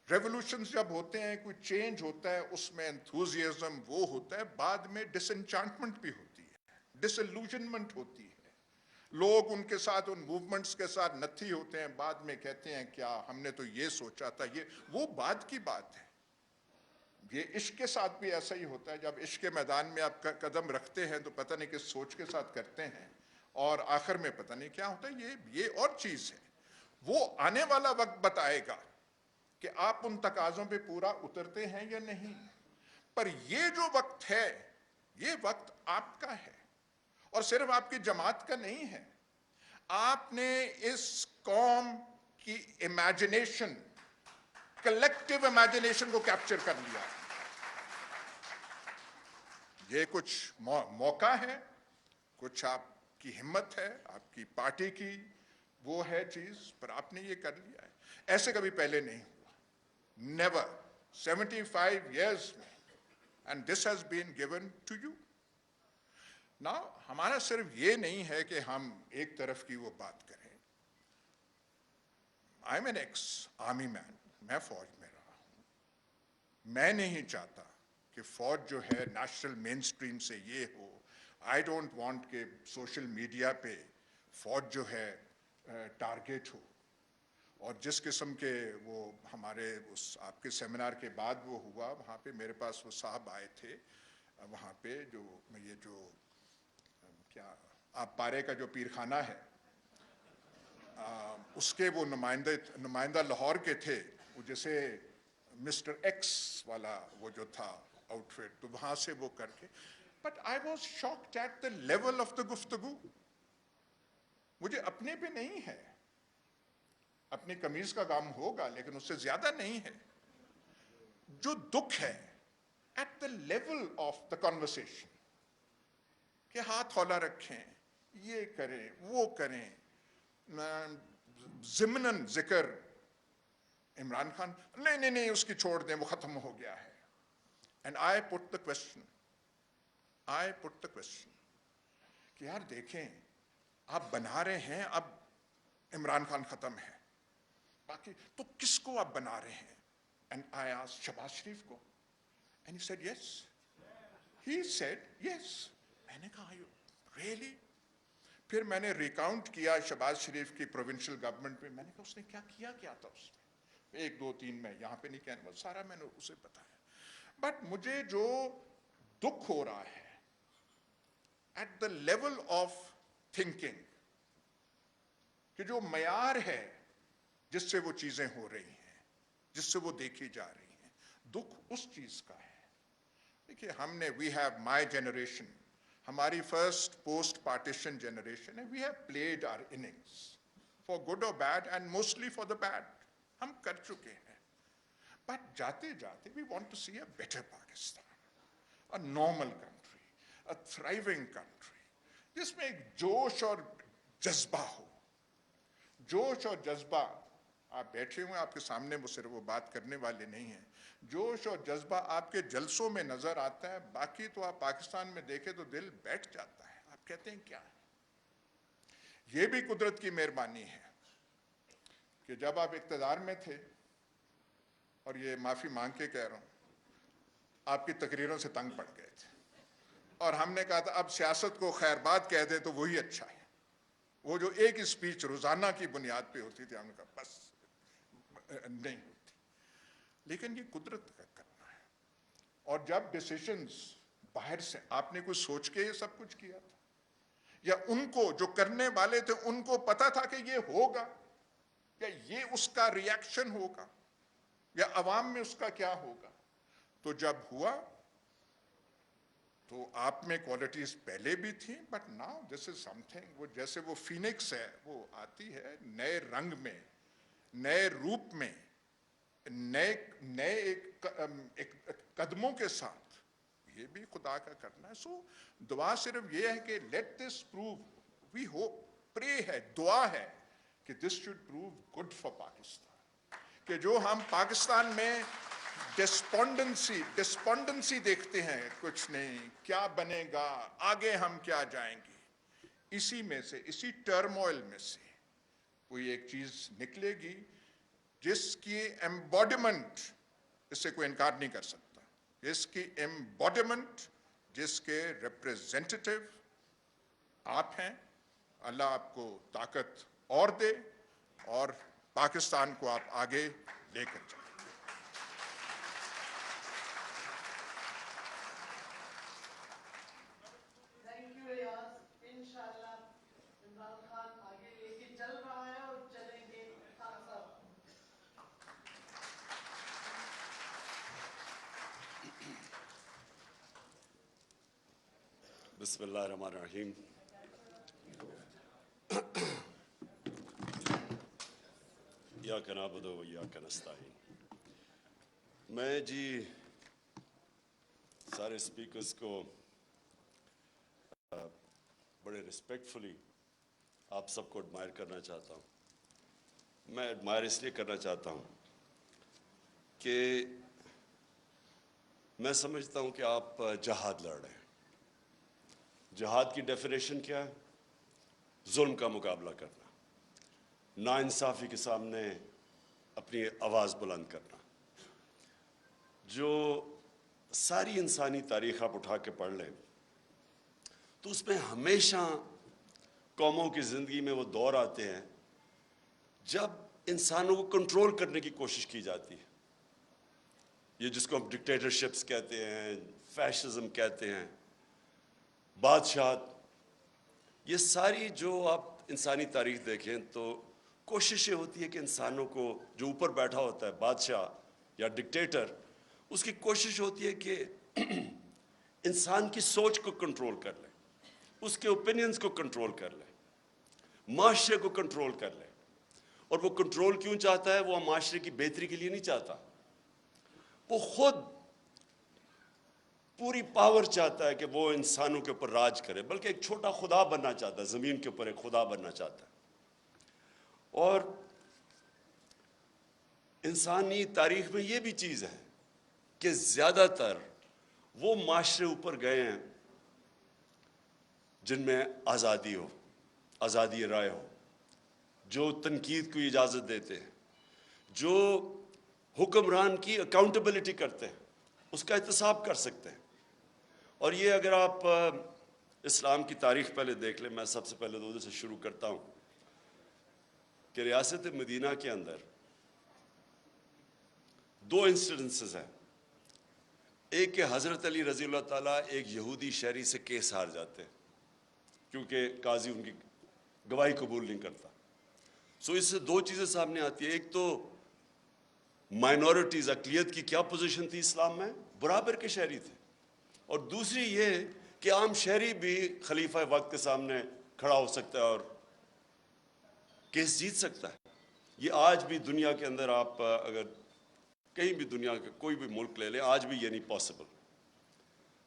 ریولوشنز جب ہوتے ہیں، کوئی چینج ہوتا ہے، اس میں انتھوزیازم وہ ہوتا ہے، بعد میں ڈس انچانٹمنٹ بھی ہوتی ہے، ڈس الوژنمنٹ ہوتی ہے، لوگ ان کے ساتھ، ان موومنٹس کے ساتھ نتھی ہوتے ہیں، بعد میں کہتے ہیں کیا ہم نے تو یہ سوچا تھا، یہ وہ بعد کی بات ہے۔ یہ عشق کے ساتھ بھی ایسا ہی ہوتا ہے. جب عشق کے میدان میں آپ قدم رکھتے ہیں تو پتہ نہیں کس سوچ کے ساتھ کرتے ہیں اور آخر میں پتہ نہیں کیا ہوتا ہے. یہ اور چیز ہے. وہ آنے والا وقت بتائے گا کہ آپ ان تقاضوں پہ پورا اترتے ہیں یا نہیں. پر یہ جو وقت ہے یہ وقت آپ کا ہے اور صرف آپ کی جماعت کا نہیں ہے. آپ نے اس قوم کی امیجنیشن، کلیکٹیو امیجنیشن کو کیپچر کر لیا. یہ کچھ موقع ہے، کچھ آپ کی ہمت ہے، آپ کی پارٹی کی وہ ہے چیز، پر آپ نے یہ کر لیا ہے. ایسے کبھی پہلے نہیں ہوا. نیور. 75 years میں. And this has been given to you. Now, ہمارا صرف یہ نہیں ہے کہ ہم ایک طرف کی وہ بات کریں. I'm an ex-army man. میں فوج میں رہا ہوں. میں نہیں چاہتا کہ فوج جو ہے نیشنل مین سٹریم سے یہ ہو. I don't want کہ سوشل میڈیا پہ فوج جو ہے ٹارگیٹ ہو. اور جس قسم کے وہ ہمارے اس آپ کے سیمینار کے بعد وہ ہوا، وہاں پہ میرے پاس وہ صاحب آئے تھے وہاں پہ، جو یہ جو کیا آپ پارے کا جو پیر خانہ ہے اس کے وہ نمائندہ لاہور کے تھے. وہ جیسے مسٹر ایکس والا وہ جو تھا آؤٹ فٹ، تو وہاں سے وہ کر کے. But I was shocked at the level of the گفتگو. مجھے اپنے پہ نہیں ہے، اپنی قمیض کا کام ہوگا لیکن اس سے زیادہ نہیں ہے. جو دکھ ہے at the level of the conversation, کہ ہاتھ ہولا رکھیں، یہ کریں وہ کریں. ضمناً ذکر عمران خان، نہیں اس کی چھوڑ دیں، وہ ختم ہو گیا ہے. And I put the question کہ یار دیکھیں، آپ بنا رہے ہیں اب عمران خان ختم ہے، باقی تو کس کو آپ بنا رہے ہیں؟ اینڈ آئی آسکڈ شہباز شریف کو، and he said yes. He said yes. میں نے کہا ریئلی؟ پھر میں نے ریکاؤنٹ کیا شہباز شریف کی پروونشل گورنمنٹ میں. میں نے کہا اس نے کیا تھا اس میں، 1 2 3 میں یہاں پہ نہیں کہنا، سارا میں نے اسے بتایا. بٹ مجھے جو دکھ ہو رہا ہے at the level of thinking, کہ جو معیار ہے جس سے وہ چیزیں ہو رہی ہیں، جس سے وہ دیکھی جا رہی ہیں، دکھ اس چیز کا ہے. دیکھیے ہم نے وی ہیو مائی جنریشن، ہماری فرسٹ پوسٹ پارٹیشن جنریشن ہے. We have played our innings for good اور bad and mostly for the bad. ہم کر چکے ہیں. بٹ جاتے جاتے we want to see a better Pakistan, a normal country, a thriving country, جس میں ایک جوش اور جذبہ ہو. جوش اور جذبہ، آپ بیٹھے ہوئے آپ کے سامنے، وہ صرف وہ بات کرنے والے نہیں ہیں. جوش اور جذبہ آپ کے جلسوں میں نظر آتا ہے، باقی تو آپ پاکستان میں دیکھیں تو دل بیٹھ جاتا ہے. آپ کہتے ہیں کیا ہے؟ یہ بھی قدرت کی مہربانی ہے کہ جب آپ اقتدار میں تھے، اور یہ معافی مانگ کے کہہ رہا ہوں، آپ کی تقریروں سے تنگ پڑ گئے تھے اور ہم نے کہا تھا اب سیاست کو خیر بات کہہ دیں تو وہی اچھا ہے. وہ جو ایک اسپیچ روزانہ کی بنیاد پہ ہوتی تھی، ہم نے کہا بس نہیں ہوتی. لیکن یہ قدرت کا کرنا ہے. اور جب ڈیسیشنز باہر سے، آپ نے کچھ سوچ کے یہ سب کچھ کیا تھا، یا ان کو جو کرنے والے تھے ان کو پتا تھا کہ یہ ہوگا، یا یہ اس کا ریاکشن ہوگا، یا عوام میں اس کا کیا ہوگا؟ تو جب ہوا تو آپ میں کوالٹیز پہلے بھی تھیں، but now this is some thing. وہ جیسے وہ فینکس ہے، وہ آتی ہے نئے رنگ میں، نئے روپ میں، نئے قدموں کے ساتھ. یہ بھی خدا کا کرنا ہے. سو دعا صرف یہ ہے کہ let this prove, we hope, pray ہے، دعا ہے کہ this should prove good for Pakistan. کہ جو ہم پاکستان میں ڈسپونڈنسی دیکھتے ہیں، کچھ نہیں، کیا بنے گا، آگے ہم کیا جائیں گے، اسی میں سے، اسی ٹرموائل میں سے کوئی ایک چیز نکلے گی جس کی ایمبوڈیمنٹ، اس سے کوئی انکار نہیں کر سکتا، جس کی ایمبوڈیمنٹ، جس کے ریپریزنٹیٹیو آپ ہیں. اللہ آپ کو طاقت اور دے اور پاکستان کو آپ آگے لے کر جائیں. بسم اللہ الرحمن الرحیم. ایاک نعبد و ایاک نستعین. میں سارے اسپیکرز کو بڑے رسپیکٹفلی آپ سب کو ایڈمائر کرنا چاہتا ہوں. میں ایڈمائر اس لیے کرنا چاہتا ہوں کہ میں سمجھتا ہوں کہ آپ جہاد لڑ رہے ہیں. جہاد کی ڈیفینیشن کیا ہے؟ ظلم کا مقابلہ کرنا، ناانصافی کے سامنے اپنی آواز بلند کرنا. جو ساری انسانی تاریخ آپ اٹھا کے پڑھ لیں تو اس میں ہمیشہ قوموں کی زندگی میں وہ دور آتے ہیں جب انسانوں کو کنٹرول کرنے کی کوشش کی جاتی ہے. یہ جس کو ہم ڈکٹیٹرشپس کہتے ہیں، فیشزم کہتے ہیں، بادشاہت، یہ ساری جو آپ انسانی تاریخ دیکھیں تو کوشش یہ ہوتی ہے کہ انسانوں کو، جو اوپر بیٹھا ہوتا ہے بادشاہ یا ڈکٹیٹر، اس کی کوشش ہوتی ہے کہ انسان کی سوچ کو کنٹرول کر لے، اس کے اوپینینز کو کنٹرول کر لے، معاشرے کو کنٹرول کر لے. اور وہ کنٹرول کیوں چاہتا ہے؟ وہ معاشرے کی بہتری کے لیے نہیں چاہتا. وہ خود پوری پاور چاہتا ہے کہ وہ انسانوں کے اوپر راج کرے، بلکہ ایک چھوٹا خدا بننا چاہتا ہے، زمین کے اوپر ایک خدا بننا چاہتا ہے. اور انسانی تاریخ میں یہ بھی چیز ہے کہ زیادہ تر وہ معاشرے اوپر گئے ہیں جن میں آزادی ہو، آزادی رائے ہو، جو تنقید کو اجازت دیتے ہیں، جو حکمران کی اکاؤنٹیبلٹی کرتے ہیں، اس کا احتساب کر سکتے ہیں. اور یہ اگر آپ اسلام کی تاریخ پہلے دیکھ لیں، میں سب سے پہلے تو سے شروع کرتا ہوں کہ ریاست مدینہ کے اندر 2 انسیڈنسز ہیں. ایک کہ حضرت علی رضی اللہ تعالیٰ ایک یہودی شہری سے کیس ہار جاتے ہیں کیونکہ قاضی ان کی گواہی قبول نہیں کرتا. سو اس سے 2 چیزیں سامنے آتی ہیں. ایک تو مائنورٹیز، اقلیت کی کیا پوزیشن تھی اسلام میں؟ برابر کے شہری تھے. اور دوسری یہ کہ عام شہری بھی خلیفہ وقت کے سامنے کھڑا ہو سکتا ہے اور کیس جیت سکتا ہے. یہ آج بھی دنیا کے اندر آپ اگر کہیں بھی دنیا کے کوئی بھی ملک لے لیں، آج بھی یہ نہیں پاسبل.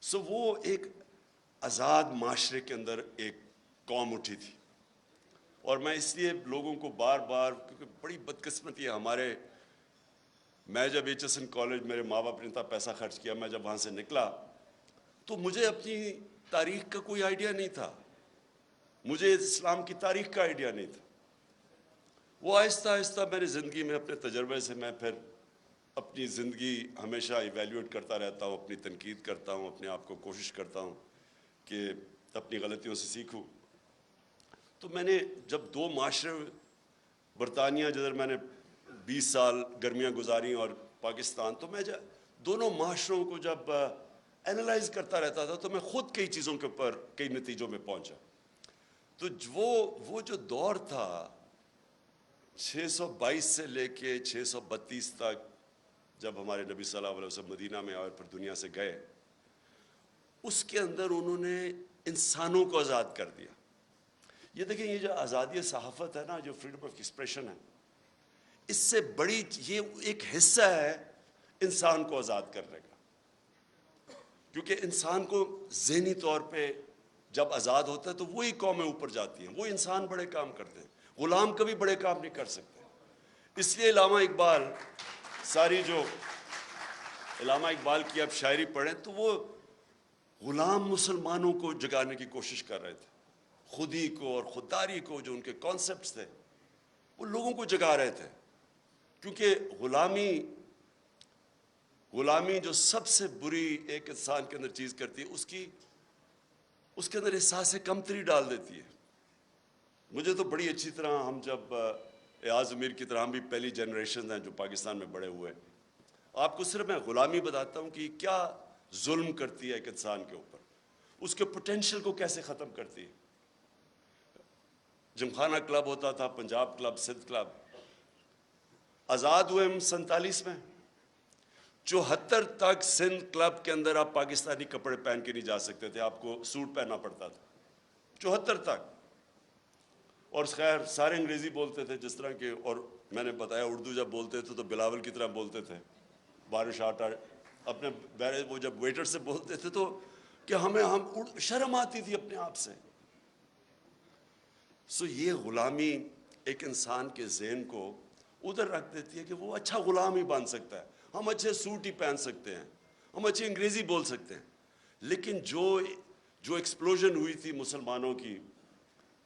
سو وہ ایک آزاد معاشرے کے اندر ایک قوم اٹھی تھی. اور میں اس لیے لوگوں کو بار بار، کیونکہ بڑی بدقسمتی ہے ہمارے، میں جب ایچ ایس این کالج، میرے ماں باپ نے اتنا پیسہ خرچ کیا، میں جب وہاں سے نکلا تو مجھے اپنی تاریخ کا کوئی آئیڈیا نہیں تھا، مجھے اسلام کی تاریخ کا آئیڈیا نہیں تھا. وہ آہستہ آہستہ میری زندگی میں اپنے تجربے سے میں پھر اپنی زندگی ہمیشہ ایویلیویٹ کرتا رہتا ہوں، اپنی تنقید کرتا ہوں، اپنے آپ کو کوشش کرتا ہوں کہ اپنی غلطیوں سے سیکھوں. تو میں نے جب 2 معاشرے، برطانیہ جدھر میں نے 20 سال گرمیاں گزاری اور پاکستان، تو میں دونوں معاشروں کو جب اینالائز کرتا رہتا تھا تو میں خود کئی چیزوں کے اوپر کئی نتیجوں میں پہنچا. تو وہ جو دور تھا 622 سے لے کے 632 تک، جب ہمارے نبی صلی اللہ علیہ وسلم مدینہ میں اور پھر دنیا سے گئے، اس کے اندر انہوں نے انسانوں کو آزاد کر دیا. یہ دیکھیں، یہ جو آزادی صحافت ہے نا، جو فریڈم آف ایکسپریشن ہے، اس سے بڑی یہ ایک حصہ ہے انسان کو آزاد کرنے کا. کیونکہ انسان کو ذہنی طور پہ جب آزاد ہوتا ہے تو وہی قومیں اوپر جاتی ہیں، وہ انسان بڑے کام کرتے ہیں، غلام کبھی بڑے کام نہیں کر سکتے. اس لیے علامہ اقبال، جو علامہ اقبال کی آپ شاعری پڑھیں تو وہ غلام مسلمانوں کو جگانے کی کوشش کر رہے تھے. خودی کو اور خودداری کو، جو ان کے کانسیپٹس تھے، وہ لوگوں کو جگا رہے تھے. کیونکہ غلامی جو سب سے بری ایک انسان کے اندر چیز کرتی ہے، اس کے اندر احساس کمتری ڈال دیتی ہے. مجھے تو بڑی اچھی طرح، ہم جب ایاز امیر کی طرح، ہم بھی پہلی جنریشن ہیں جو پاکستان میں بڑے ہوئے. آپ کو صرف میں غلامی بتاتا ہوں کہ کیا ظلم کرتی ہے ایک انسان کے اوپر، اس کے پوٹینشیل کو کیسے ختم کرتی ہے. جمخانہ کلب ہوتا تھا، پنجاب کلب، سندھ کلب. آزاد ہوئے ہم 47 میں. 74 تک سندھ کلب کے اندر آپ پاکستانی کپڑے پہن کے نہیں جا سکتے تھے, آپ کو سوٹ پہننا پڑتا تھا. 74 تک. اور خیر سارے انگریزی بولتے تھے جس طرح کے, اور میں نے بتایا اردو جب بولتے تھے تو بلاول کی طرح بولتے تھے. بارش آٹا اپنے وہ جب ویٹر سے بولتے تھے تو کہ ہم شرم آتی تھی اپنے آپ سے. سو یہ غلامی ایک انسان کے ذہن کو ادھر رکھ دیتی ہے کہ وہ اچھا غلام ہی بن سکتا ہے, ہم اچھے سوٹ ہی پہن سکتے ہیں, ہم اچھی انگریزی بول سکتے ہیں. لیکن جو ایکسپلوژن ہوئی تھی مسلمانوں کی,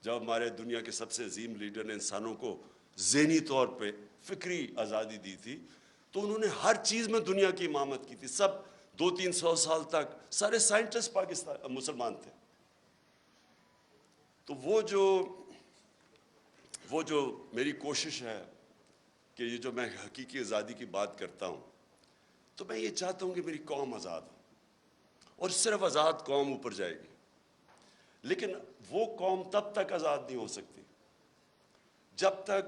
جب ہمارے دنیا کے سب سے عظیم لیڈر نے انسانوں کو ذہنی طور پہ فکری آزادی دی تھی, تو انہوں نے ہر چیز میں دنیا کی امامت کی تھی. سب 200-300 سال تک سارے سائنٹسٹ مسلمان تھے. تو وہ جو میری کوشش ہے کہ یہ جو میں حقیقی آزادی کی بات کرتا ہوں, تو میں یہ چاہتا ہوں کہ میری قوم آزاد ہو, اور صرف آزاد قوم اوپر جائے گی. لیکن وہ قوم تب تک آزاد نہیں ہو سکتی جب تک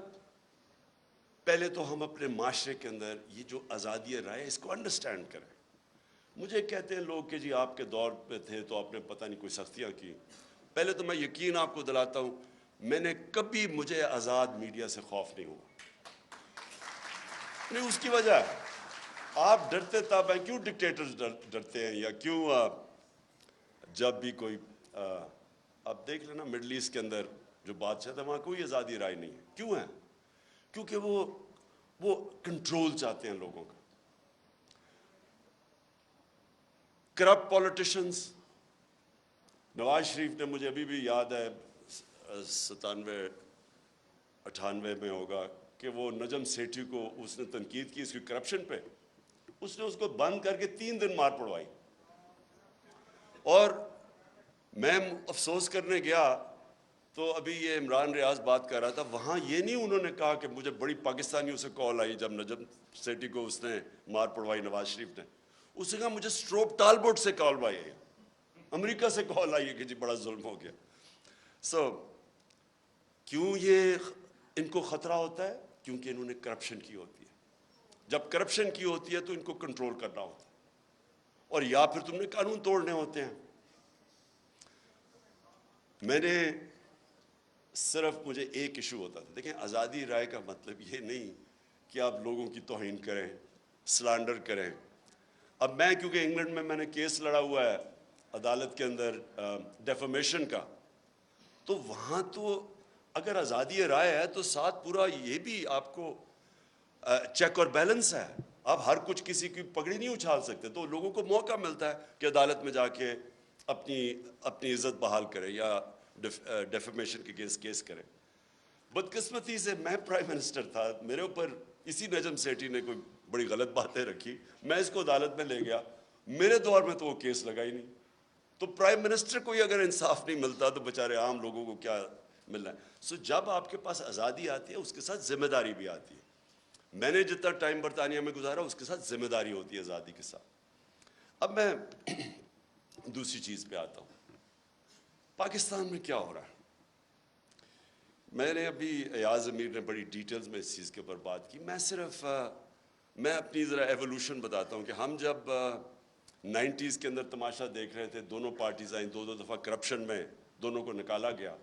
پہلے تو ہم اپنے معاشرے کے اندر یہ جو آزادی رائے اس کو انڈرسٹینڈ کریں. مجھے کہتے ہیں لوگ کہ جی آپ کے دور پہ تھے تو آپ نے پتہ نہیں کوئی سختیاں کی. پہلے تو میں یقین آپ کو دلاتا ہوں, میں نے کبھی مجھے آزاد میڈیا سے خوف نہیں ہوا. نہیں, اس کی وجہ ہے آپ ڈرتے تب ہیں. کیوں ڈکٹیٹرز ڈرتے ہیں, یا کیوں جب بھی کوئی آپ دیکھ لینا مڈل ایسٹ کے اندر جو بادشاہ تھا وہاں کوئی آزادی رائے نہیں ہے. کیوں ہے؟ کیونکہ وہ کنٹرول چاہتے ہیں لوگوں کا. کرپٹ پولیٹیشنز, نواز شریف نے, مجھے ابھی بھی یاد ہے 97-98 میں ہوگا کہ وہ نجم سیٹھی کو اس نے تنقید کی اس کی کرپشن پہ, اس نے اس کو بند کر کے 3 دن مار پڑوائی. اور میں افسوس کرنے گیا تو ابھی یہ عمران ریاض بات کر رہا تھا, وہاں یہ نہیں انہوں نے کہا کہ مجھے بڑی پاکستانیوں سے کال آئی جب نجم سیٹھی کو اس نے مار پڑوائی نواز شریف نے. اس نے کہا مجھے اسٹروپ ٹالبوٹ سے کال آئی ہے, امریکہ سے کال آئی ہے کہ جی بڑا ظلم ہو گیا. سو کیوں یہ ان کو خطرہ ہوتا ہے؟ کیونکہ انہوں نے کرپشن کی ہوتی ہے. جب کرپشن کی ہوتی ہے تو ان کو کنٹرول کرنا ہوتا ہے, اور یا پھر تم نے قانون توڑنے ہوتے ہیں. میں نے صرف مجھے ایک ایشو ہوتا تھا. دیکھیں, آزادی رائے کا مطلب یہ نہیں کہ آپ لوگوں کی توہین کریں, سلانڈر کریں. اب میں کیونکہ انگلینڈ میں نے کیس لڑا ہوا ہے عدالت کے اندر ڈیفیمیشن کا, تو وہاں تو اگر آزادی رائے ہے تو ساتھ پورا یہ بھی آپ کو چیک اور بیلنس ہے. آپ ہر کچھ کسی کی پگڑی نہیں اچھال سکتے, تو لوگوں کو موقع ملتا ہے کہ عدالت میں جا کے اپنی عزت بحال کرے یا ڈیفیمیشن کے کیس کرے. بدقسمتی سے میں پرائم منسٹر تھا, میرے اوپر اسی نجم سیٹھی نے کوئی بڑی غلط باتیں رکھی, میں اس کو عدالت میں لے گیا. میرے دور میں تو وہ کیس لگا ہی نہیں. تو پرائم منسٹر کو ہی اگر انصاف نہیں ملتا تو بیچارے عام لوگوں کو کیا ملنا ہے. سو جب آپ کے پاس آزادی آتی ہے اس کے ساتھ ذمہ داری بھی آتی ہے. میں نے جتنا ٹائم برطانیہ میں گزارا اس کے ساتھ ذمہ داری ہوتی ہے آزادی کے ساتھ. اب میں دوسری چیز پہ آتا ہوں, پاکستان میں کیا ہو رہا ہے. میں نے ابھی ایاز امیر نے بڑی ڈیٹیلز میں اس چیز کے اوپر بات کی. میں اپنی ذرا ایوولوشن بتاتا ہوں کہ ہم جب 90s کے اندر تماشا دیکھ رہے تھے, دونوں پارٹیز آئیں, 2 دفعہ کرپشن میں دونوں کو نکالا گیا,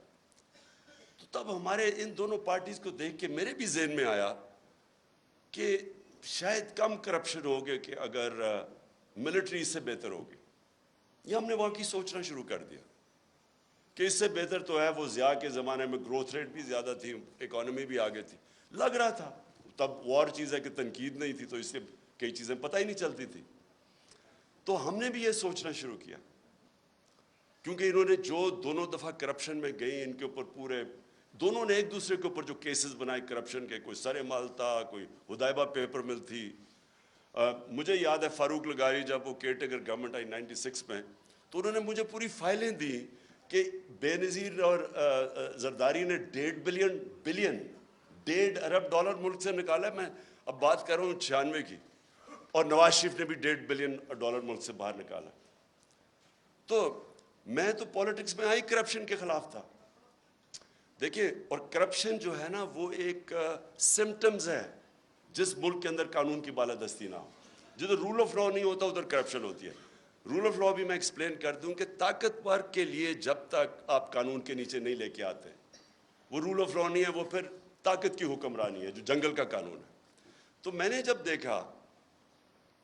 تو تب ہمارے ان دونوں پارٹیز کو دیکھ کے میرے بھی ذہن میں آیا کہ شاید کم کرپشن ہوگی کہ اگر ملٹری اس سے بہتر ہوگی. یہ ہم نے واقعی سوچنا شروع کر دیا کہ اس سے بہتر تو ہے. وہ ضیاء کے زمانے میں گروتھ ریٹ بھی زیادہ تھی, اکانومی بھی آگے تھی, لگ رہا تھا. تب وہ اور چیز ہے کہ تنقید نہیں تھی تو اس سے کئی چیزیں پتہ ہی نہیں چلتی تھی. تو ہم نے بھی یہ سوچنا شروع کیا, کیونکہ انہوں نے جو دونوں دفعہ کرپشن میں گئی, ان کے اوپر پورے دونوں نے ایک دوسرے کے اوپر جو کیسز بنائے کرپشن کے, کوئی سر مال تھا, کوئی ہدایبہ پیپر مل تھی. مجھے یاد ہے فاروق لغاری جب وہ کیئر ٹیکر گورنمنٹ آئی 96 میں, تو انہوں نے مجھے پوری فائلیں دی کہ بے نظیر اور زرداری نے $1.5 ارب ملک سے نکالا. میں اب بات کر رہا ہوں 96 کی, اور نواز شریف نے بھی $1.5 بلین ملک سے باہر نکالا. تو میں تو پالیٹکس میں آئی کرپشن کے خلاف تھا. دیکھیں, اور کرپشن جو ہے نا وہ ایک سمٹمز ہے جس ملک کے اندر قانون کی بالادستی نہ ہو. جدھر رول آف لا نہیں ہوتا ادھر کرپشن ہوتی ہے. رول آف لا بھی میں ایکسپلین کر دوں کہ طاقتور کے لیے جب تک آپ قانون کے نیچے نہیں لے کے آتے وہ رول آف لا نہیں ہے, وہ پھر طاقت کی حکمرانی ہے جو جنگل کا قانون ہے. تو میں نے جب دیکھا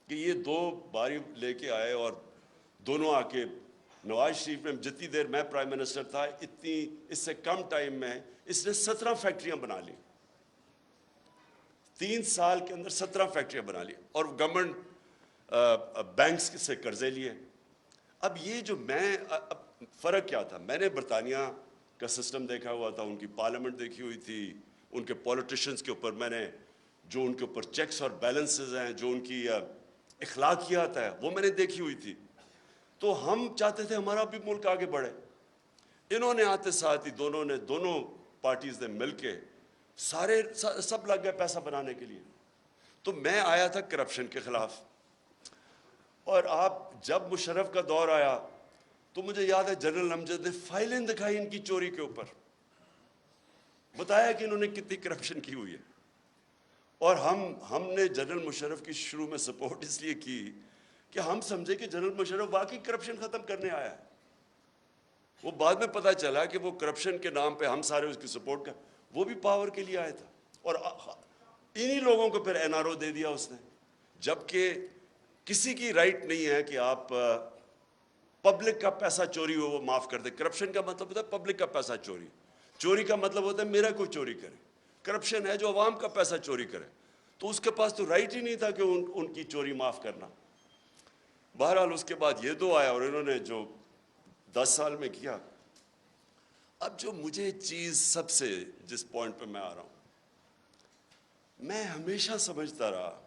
کہ یہ دو باری لے کے آئے اور دونوں آ کے نواز شریف نے جتنی دیر میں پرائم منسٹر تھا اتنی اس سے کم ٹائم میں اس نے 17 فیکٹریاں بنا لی, 3 سال کے اندر 17 فیکٹریاں بنا لی اور گورنمنٹ بینکس سے قرضے لیے. اب یہ جو میں فرق کیا تھا, میں نے برطانیہ کا سسٹم دیکھا ہوا تھا, ان کی پارلیمنٹ دیکھی ہوئی تھی, ان کے پولیٹیشنز کے اوپر میں نے جو ان کے اوپر چیکس اور بیلنسز ہیں, جو ان کی اخلاقیات ہے وہ میں نے دیکھی ہوئی تھی. تو ہم چاہتے تھے ہمارا بھی ملک آگے بڑھے. انہوں نے آتے ساتھ ہی دونوں پارٹیز نے مل کے سب لگ گئے پیسہ بنانے کے لیے. تو میں آیا تھا کرپشن کے خلاف, اور آپ جب مشرف کا دور آیا تو مجھے یاد ہے جنرل امجد نے فائلیں دکھائی ان کی چوری کے اوپر, بتایا کہ انہوں نے کتنی کرپشن کی ہوئی ہے. اور ہم نے جنرل مشرف کی شروع میں سپورٹ اس لیے کی کہ ہم سمجھے کہ جنرل مشرف واقعی کرپشن ختم کرنے آیا ہے. وہ بعد میں پتہ چلا کہ وہ کرپشن کے نام پہ ہم سارے اس کی سپورٹ کر, وہ بھی پاور کے لیے آیا تھا, اور انہی لوگوں کو پھر این آر او دے دیا اس نے, جبکہ کسی کی رائٹ نہیں ہے کہ آپ پبلک کا پیسہ چوری ہو وہ معاف کر دیں. کرپشن کا مطلب ہوتا ہے پبلک کا پیسہ چوری کا مطلب ہوتا ہے میرا کوئی چوری کرے. کرپشن ہے جو عوام کا پیسہ چوری کرے, تو اس کے پاس تو رائٹ ہی نہیں تھا کہ ان کی چوری معاف کرنا. بہرحال اس کے بعد یہ دو آیا اور انہوں نے جو 10 سال میں کیا. اب جو مجھے چیز سب سے جس پوائنٹ پہ میں آ رہا ہوں, میں ہمیشہ سمجھتا رہا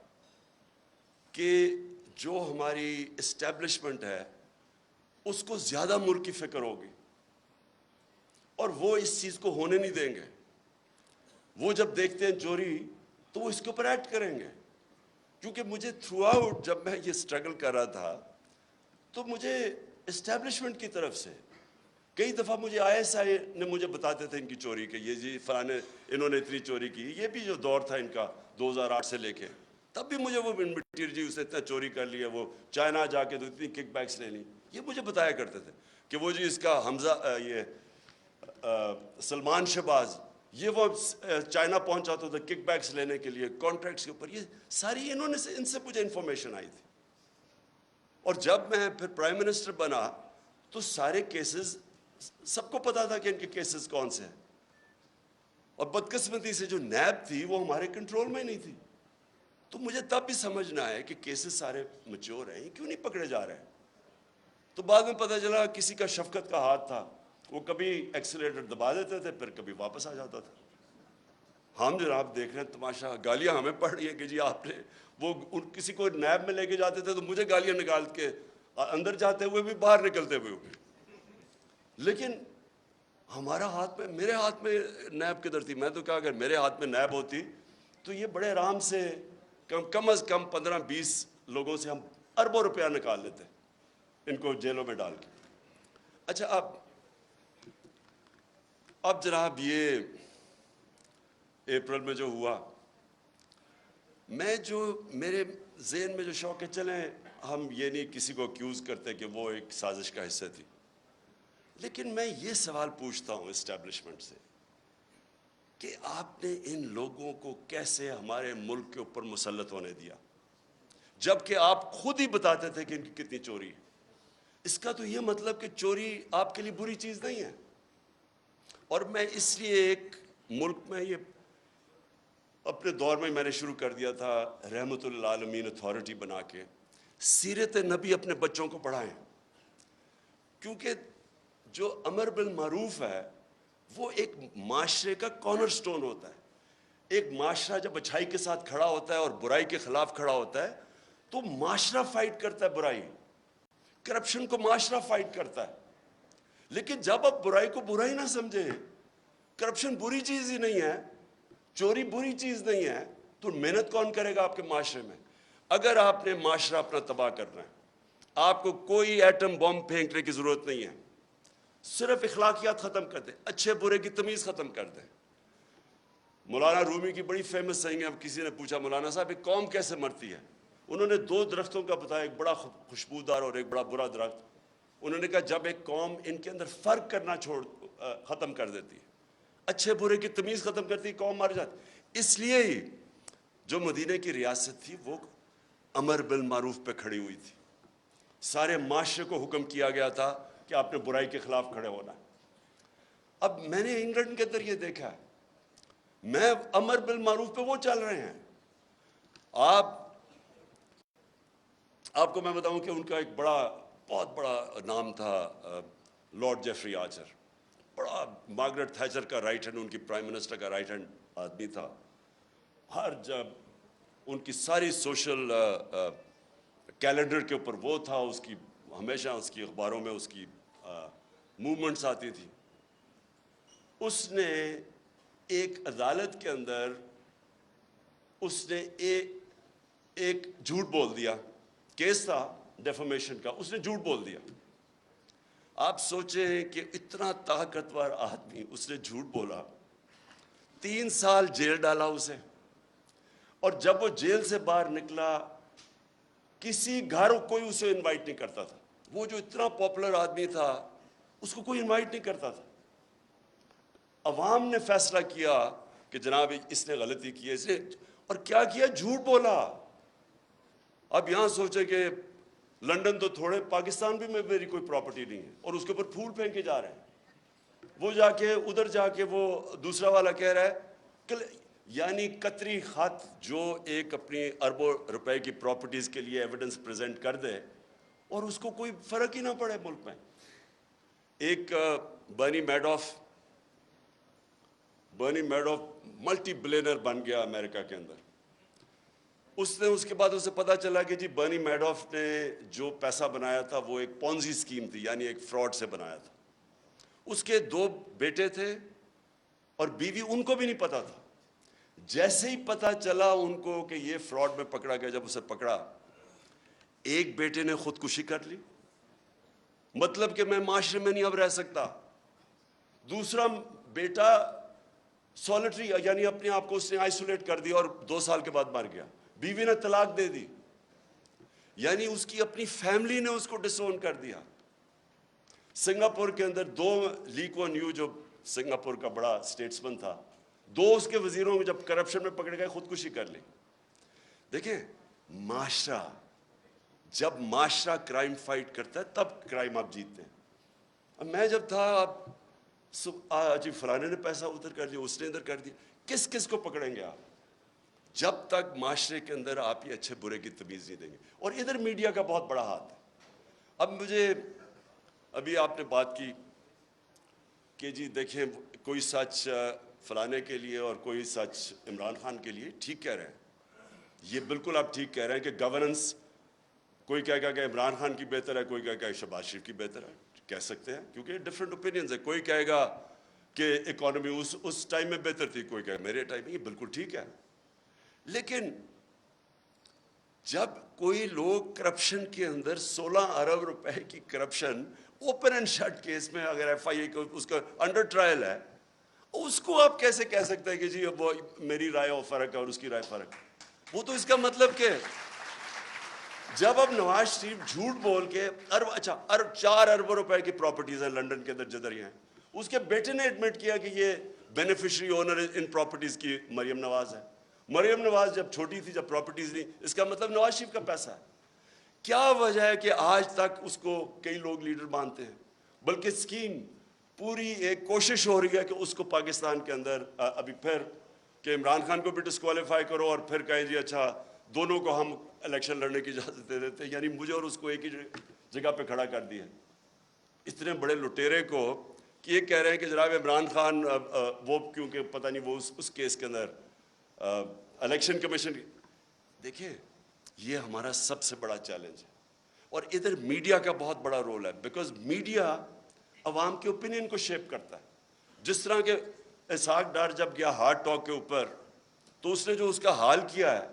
کہ جو ہماری اسٹیبلشمنٹ ہے اس کو زیادہ ملک کی فکر ہوگی اور وہ اس چیز کو ہونے نہیں دیں گے. وہ جب دیکھتے ہیں چوری تو وہ اس کے اوپر ایکٹ کریں گے. کیونکہ مجھے تھرو آؤٹ جب میں یہ سٹرگل کر رہا تھا تو مجھے اسٹیبلشمنٹ کی طرف سے کئی دفعہ مجھے آئی ایس آئی نے مجھے بتاتے تھے ان کی چوری کے, یہ جی فلانے انہوں نے اتنی چوری کی. یہ بھی جو دور تھا ان کا 2008 سے لے کے, تب بھی مجھے وہ مٹیریل جی اس نے اتنا چوری کر لیا, وہ چائنا جا کے تو اتنی کک بیکس لے لی. یہ مجھے بتایا کرتے تھے کہ وہ جی اس کا حمزہ یہ سلمان شہباز یہ وہ چائنا پہنچا تو تھا کک بیکس لینے کے لیے کانٹریکٹس کے اوپر. یہ ساری ان سے مجھے انفارمیشن آئی تھی. اور جب میں پھر پرائم منسٹر بنا تو سارے کیسز سب کو پتا تھا کہ ان کے کیسز کون سے ہیں, اور بدقسمتی سے جو نیب تھی وہ ہمارے کنٹرول میں ہی نہیں تھی. تو مجھے تب بھی سمجھنا ہے کہ کیسز سارے میچور ہیں, کیوں نہیں پکڑے جا رہے ہیں. تو بعد میں پتہ چلا کسی کا شفقت کا ہاتھ تھا, وہ کبھی ایکسیلیٹر دبا دیتے تھے پھر کبھی واپس آ جاتا تھا. ہم جناب دیکھ رہے ہیں تماشا, گالیاں ہمیں پڑ رہی ہیں کہ جی آپ نے وہ کسی کو نیب میں لے کے جاتے تھے تو مجھے گالیاں نکال کے اندر جاتے ہوئے بھی باہر نکلتے ہوئے بھی. لیکن ہمارا ہاتھ میں, میرے ہاتھ میں نیب کدھر تھی. میں تو کہا اگر میرے ہاتھ میں نیب ہوتی تو یہ بڑے آرام سے کم از کم 15-20 لوگوں سے ہم اربوں روپیہ نکال لیتے ان کو جیلوں میں ڈال کے. اچھا اب جناب یہ اپریل میں جو ہوا, میں جو میرے ذہن میں جو شوق ہے, چلیں ہم یہ نہیں کسی کو اکیوز کرتے کہ وہ ایک سازش کا حصہ تھی, لیکن میں یہ سوال پوچھتا ہوں اسٹیبلشمنٹ سے کہ آپ نے ان لوگوں کو کیسے ہمارے ملک کے اوپر مسلط ہونے دیا جبکہ آپ خود ہی بتاتے تھے کہ ان کی کتنی چوری ہے. اس کا تو یہ مطلب کہ چوری آپ کے لیے بری چیز نہیں ہے. اور میں اس لیے ایک ملک میں یہ اپنے دور میں نے شروع کر دیا تھا رحمت للعالمین اتھارٹی بنا کے سیرت نبی اپنے بچوں کو پڑھائیں, کیونکہ جو امر بالمعروف ہے وہ ایک معاشرے کا کارنر سٹون ہوتا ہے. ایک معاشرہ جب اچھائی کے ساتھ کھڑا ہوتا ہے اور برائی کے خلاف کھڑا ہوتا ہے تو معاشرہ فائٹ کرتا ہے برائی, کرپشن کو معاشرہ فائٹ کرتا ہے. لیکن جب آپ برائی کو برائی نہ سمجھیں, کرپشن بری چیز ہی نہیں ہے, چوری بری چیز نہیں ہے, تو محنت کون کرے گا آپ کے معاشرے میں؟ اگر آپ نے معاشرہ اپنا تباہ کرنا ہے, آپ کو کوئی ایٹم بم پھینکنے کی ضرورت نہیں ہے, صرف اخلاقیات ختم کر دیں, اچھے برے کی تمیز ختم کر دیں. مولانا رومی کی بڑی فیمس سینگ ہے, اب کسی نے پوچھا مولانا صاحب ایک قوم کیسے مرتی ہے, انہوں نے 2 درختوں کا بتایا, ایک بڑا خوشبودار اور ایک بڑا برا درخت. انہوں نے کہا جب ایک قوم ان کے اندر فرق کرنا ختم کر دیتی ہے, اچھے برے کی تمیز ختم کرتی ہے, قوم مر جاتی. اس لیے ہی جو مدینہ کی ریاست تھی وہ امر بالمعروف پہ کھڑی ہوئی تھی. سارے معاشرے کو حکم کیا گیا تھا کہ آپ نے برائی کے خلاف کھڑے ہونا ہے. اب میں نے انگلینڈ کے اندر یہ دیکھا ہے, میں امر بالمعروف پہ وہ چل رہے ہیں. آپ کو میں بتاؤں کہ ان کا ایک بہت بڑا نام تھا لارڈ جیفری آرچر. بڑا مارگریٹ تھیچر کا رائٹ ہینڈ, ان کی پرائم منسٹر کا رائٹ ہینڈ آدمی تھا. جب ان کی ساری سوشل کیلنڈر کے اوپر وہ تھا, اس کی ہمیشہ اس کی اخباروں میں اس کی موومنٹس آتی تھی. اس نے ایک عدالت کے اندر اس نے ایک جھوٹ بول دیا. کیس تھا ڈیفامیشن کا, اس نے جھوٹ بول دیا. آپ سوچیں کہ اتنا طاقتور آدمی, اس نے جھوٹ بولا, 3 سال جیل ڈالا اسے. اور جب وہ جیل سے باہر نکلا کسی گھر کوئی اسے انوائٹ نہیں کرتا تھا. وہ جو اتنا پاپولر آدمی تھا اس کو کوئی انوائٹ نہیں کرتا تھا. عوام نے فیصلہ کیا کہ جناب اس نے غلطی کی ہے, اس نے, اور کیا کیا, جھوٹ بولا. اب یہاں سوچے کہ لنڈن تو تھوڑے, پاکستان بھی میں میری کوئی پراپرٹی نہیں ہے, اور اس کے اوپر پھول پھینکے جا رہے ہیں. وہ جا کے ادھر جا کے وہ دوسرا والا کہہ رہا ہے کہ یعنی قطری خط جو ایک اپنی اربوں روپے کی پراپرٹیز کے لیے ایویڈنس پریزنٹ کر دے اور اس کو کوئی فرق ہی نہ پڑے ملک میں. ایک برنی میڈوف ملٹی بلینر بن گیا امریکہ کے اندر. اس کے بعد اسے پتا چلا کہ جی برنی میڈوف نے جو پیسہ بنایا تھا وہ ایک پونزی اسکیم تھی, یعنی ایک فراڈ سے بنایا تھا. اس کے 2 بیٹے تھے اور بیوی, ان کو بھی نہیں پتا تھا. جیسے ہی پتا چلا ان کو کہ یہ فراڈ میں پکڑا گیا, جب اسے پکڑا, ایک بیٹے نے خودکشی کر لی, مطلب کہ میں معاشرے میں نہیں اب رہ سکتا. دوسرا بیٹا سولٹری, یعنی اپنے آپ کو اس نے آئسولیٹ کر دیا اور 2 سال کے بعد مر گیا. بیوی نے طلاق دے دی, یعنی اس کی اپنی فیملی نے اس کو ڈسون کر دیا. سنگاپور کے اندر 2 لی کوان یو جو سنگاپور کا بڑا اسٹیٹسمن تھا, 2 اس کے وزیروں میں جب کرپشن میں پکڑے گئے خودکشی کر لی. دیکھیں معاشرہ, جب معاشرہ کرائم فائٹ کرتا ہے تب کرائم آپ جیتتے ہیں. اب میں جب تھا جی فلانے نے پیسہ ادھر کر دیا, اس نے ادھر کر دیا, کس کو پکڑیں گے آپ جب تک معاشرے کے اندر آپ یہ اچھے برے کی تمیز نہیں دیں گے. اور ادھر میڈیا کا بہت بڑا ہاتھ ہے. اب ابھی آپ نے بات کی کہ جی دیکھیں کوئی سچ فلانے کے لیے اور کوئی سچ عمران خان کے لیے, ٹھیک کہہ رہے ہیں, یہ بالکل آپ ٹھیک کہہ رہے ہیں کہ گورننس, کوئی کہے گا کہ عمران خان کی بہتر ہے, کوئی کہے گا کہ شہباز شریف کی بہتر ہے, کہہ سکتے ہیں کیونکہ ڈفرینٹ اوپینینز ہے. کوئی کہے گا کہ اکانومی اس ٹائم میں بہتر تھی, کوئی کہے میرے ٹائم میں, یہ بالکل ٹھیک ہے. لیکن جب کوئی لوگ کرپشن کے اندر 16 ارب روپے کی corruption open and shut case میں, اگر ایف آئی اے اس کا انڈر ٹرائل ہے, اس کو آپ کیسے کہہ سکتے ہیں کہ جی وہ میری رائے اور فرق ہے اور اس کی رائے فرق ہے. وہ تو اس کا مطلب کہ جب اب نواز شریف جھوٹ بول کے 4 ارب روپے کی پراپرٹیز ہیں لنڈن کے اندر جدھر ہیں, اس کے بیٹے نے ایڈمٹ کیا کہ یہ بینیفیشری اونر ان پراپرٹیز کی مریم نواز ہے. مریم نواز جب چھوٹی تھی, جب پراپرٹیز نہیں, اس کا مطلب نواز شریف کا پیسہ ہے. کیا وجہ ہے کہ آج تک اس کو کئی لوگ لیڈر مانتے ہیں, بلکہ اسکیم پوری ایک کوشش ہو رہی ہے کہ اس کو پاکستان کے اندر ابھی پھر کہ عمران خان کو بھی ڈسکوالیفائی کرو اور پھر کہیں جی اچھا دونوں کو ہم الیکشن لڑنے کی اجازت دے دیتے ہیں, یعنی مجھے اور اس کو ایک ہی جگہ پہ کھڑا کر دیا. اتنے بڑے لٹیرے کو کہ یہ کہہ رہے ہیں کہ جناب عمران خان وہ کیونکہ پتہ نہیں وہ اس کیس کے اندر الیکشن کمیشن. دیکھیں یہ ہمارا سب سے بڑا چیلنج ہے, اور ادھر میڈیا کا بہت بڑا رول ہے, بیکاز میڈیا عوام کے اوپینین کو شیپ کرتا ہے. جس طرح کہ اسحاق ڈار جب گیا ہارٹ ٹاک کے اوپر, تو اس نے جو اس کا حال کیا ہے,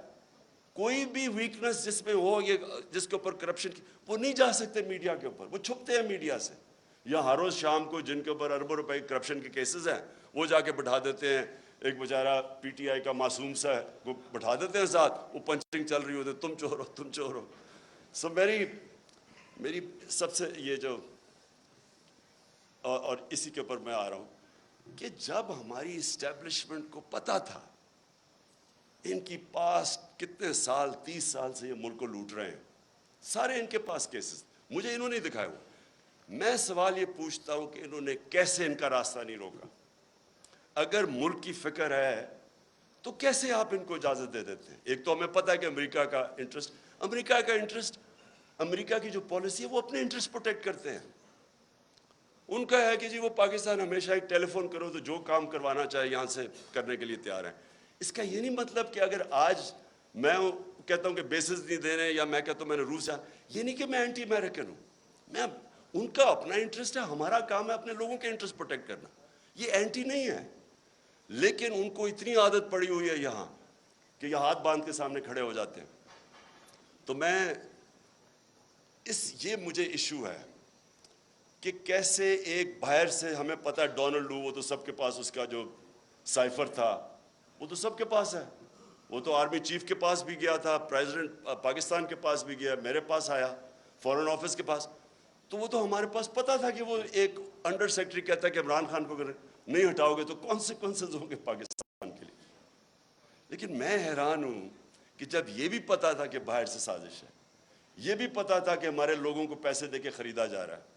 کوئی بھی ویکنس جس میں ہو, یہ جس کے اوپر کرپشن کی, وہ نہیں جا سکتے میڈیا کے اوپر, وہ چھپتے ہیں میڈیا سے. یا ہر روز شام کو جن کے اوپر اربوں روپے کرپشن کے کیسز ہیں وہ جا کے بٹھا دیتے ہیں ایک بیچارہ پی ٹی آئی کا معصوم سا ہے وہ بٹھا دیتے ہیں ساتھ, وہ پنچنگ چل رہی ہوتی ہے, تم چور ہو تم چور ہو. سو میری سب سے یہ جو اور اسی کے اوپر میں آ رہا ہوں کہ جب ہماری اسٹیبلشمنٹ کو پتا تھا ان کی پاس کتنے سال 30 سال سے یہ ملک کو لوٹ رہے ہیں, سارے ان کے پاس کیسز, مجھے انہوں نے دکھائے ہوئے. میں سوال یہ پوچھتا ہوں کہ انہوں نے کیسے ان کا راستہ نہیں روکا؟ اگر ملک کی فکر ہے تو کیسے آپ ان کو اجازت دے دیتے ہیں؟ ایک تو ہمیں پتہ ہے کہ امریکہ کا انٹرسٹ, امریکہ کی جو پالیسی ہے وہ اپنے انٹرسٹ پروٹیکٹ کرتے ہیں. ان کا ہے کہ جی وہ پاکستان ہمیشہ ایک ٹیلی فون کرو تو جو کام کروانا چاہے یہاں سے کرنے کے لیے تیار ہیں. اس کا یہ نہیں مطلب کہ اگر آج میں کہتا ہوں کہ بیسز نہیں دے رہے یا میں کہتا ہوں میں نے روس یہ نہیں کہ میں اینٹی امریکن ہوں. میں ان کا اپنا انٹرسٹ ہے, ہمارا کام ہے اپنے لوگوں کے انٹرسٹ پروٹیکٹ کرنا, یہ اینٹی نہیں ہے. لیکن ان کو اتنی عادت پڑی ہوئی ہے یہاں کہ یہ ہاتھ باندھ کے سامنے کھڑے ہو جاتے ہیں. تو یہ مجھے ایشو ہے کہ کیسے ایک باہر سے, ہمیں پتہ ہے ڈونلڈ لو وہ تو سب کے پاس اس کا جو سائفر تھا وہ تو سب کے پاس ہے, وہ تو آرمی چیف کے پاس بھی گیا تھا, پریزیڈنٹ پاکستان کے پاس بھی گیا, میرے پاس آیا, فورن آفس کے پاس. تو وہ تو ہمارے پاس پتہ تھا کہ وہ ایک انڈر سیکرٹری کہتا ہے کہ عمران خان کو اگر نہیں ہٹاؤ گے تو کانسیکوینسز ہوں گے پاکستان کے لیے. لیکن میں حیران ہوں کہ جب یہ بھی پتا تھا کہ باہر سے سازش ہے, یہ بھی پتا تھا کہ ہمارے لوگوں کو پیسے دے کے خریدا جا رہا ہے,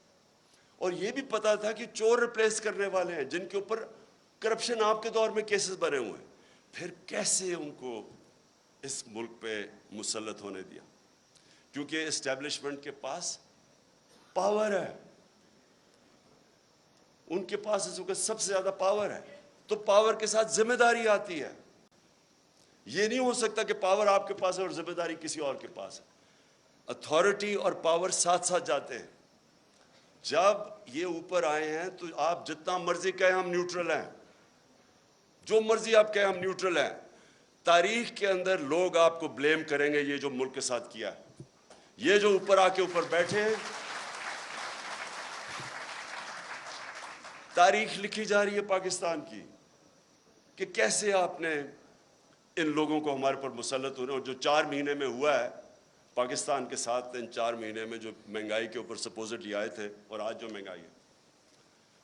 اور یہ بھی پتا تھا کہ چور ریپلیس کرنے والے ہیں جن کے اوپر کرپشن آپ کے دور میں کیسز بنے ہوئے ہیں, پھر کیسے ان کو اس ملک پہ مسلط ہونے دیا؟ کیونکہ اسٹیبلشمنٹ کے پاس پاور ہے, ان کے پاس اس وقت سب سے زیادہ پاور ہے, تو پاور کے ساتھ ذمہ داری آتی ہے. یہ نہیں ہو سکتا کہ پاور آپ کے پاس ہے اور ذمہ داری کسی اور کے پاس ہے. اتھارٹی اور پاور ساتھ ساتھ جاتے ہیں. جب یہ اوپر آئے ہیں تو آپ جتنا مرضی کہیں ہم نیوٹرل ہیں, جو مرضی آپ کہیں ہم نیوٹرل ہیں, تاریخ کے اندر لوگ آپ کو بلیم کریں گے یہ جو ملک کے ساتھ کیا ہے. یہ جو اوپر آ کے اوپر بیٹھے ہیں, تاریخ لکھی جا رہی ہے پاکستان کی کہ کیسے آپ نے ان لوگوں کو ہمارے پر مسلط ہونے, اور جو 4 مہینے میں ہوا ہے پاکستان کے ساتھ, ان 4 مہینے میں جو مہنگائی کے اوپر سپوزٹلی آئے تھے اور آج جو مہنگائی ہے.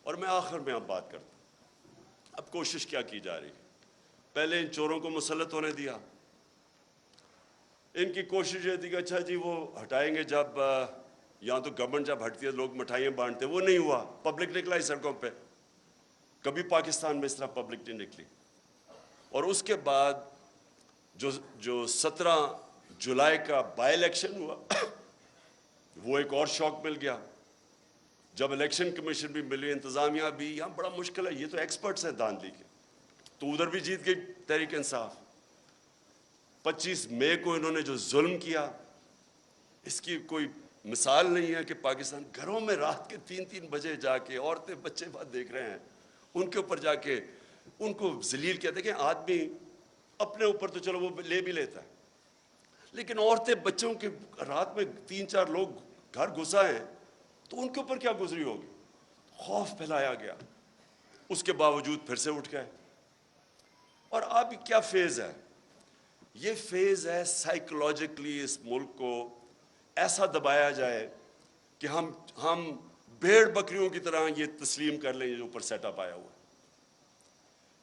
اور میں آخر میں اب بات کرتا ہوں, اب کوشش کیا کی جا رہی ہے؟ پہلے ان چوروں کو مسلط ہونے دیا, ان کی کوشش یہ تھی کہ اچھا جی وہ ہٹائیں گے, جب یہاں تو گورنمنٹ جب ہٹتی ہے لوگ مٹھائیاں بانٹتے, وہ نہیں ہوا, پبلک نکلا ہی سڑکوں پہ, کبھی پاکستان میں اس طرح پبلک نہیں نکلی. اور اس کے بعد جو 17 جولائی کا بائی الیکشن ہوا وہ ایک اور شوق مل گیا. جب الیکشن کمیشن بھی ملی, انتظامیہ بھی, یہاں بڑا مشکل ہے, یہ تو ایکسپرٹس ہیں دھاندلی کے, تو ادھر بھی جیت گئی تحریک انصاف. 25 مئی کو انہوں نے جو ظلم کیا اس کی کوئی مثال نہیں ہے کہ پاکستان گھروں میں رات کے 3 بجے جا کے عورتیں بچے بات دیکھ رہے ہیں, ان کے اوپر جا کے ان کو ذلیل کیا. دیکھیں آدمی اپنے اوپر تو چلو وہ لے بھی لیتا ہے, لیکن عورتیں بچوں کے رات میں 3-4 لوگ گھر گھسا ہیں تو ان کے اوپر کیا گزری ہوگی. خوف پھیلایا گیا, اس کے باوجود پھر سے اٹھ گئے. اور اب کیا فیز ہے؟ یہ فیز ہے سائیکولوجیکلی اس ملک کو ایسا دبایا جائے کہ ہم بھیڑ بکریوں کی طرح یہ تسلیم کر لیں جو اوپر سیٹ اپ آیا ہوا ہے.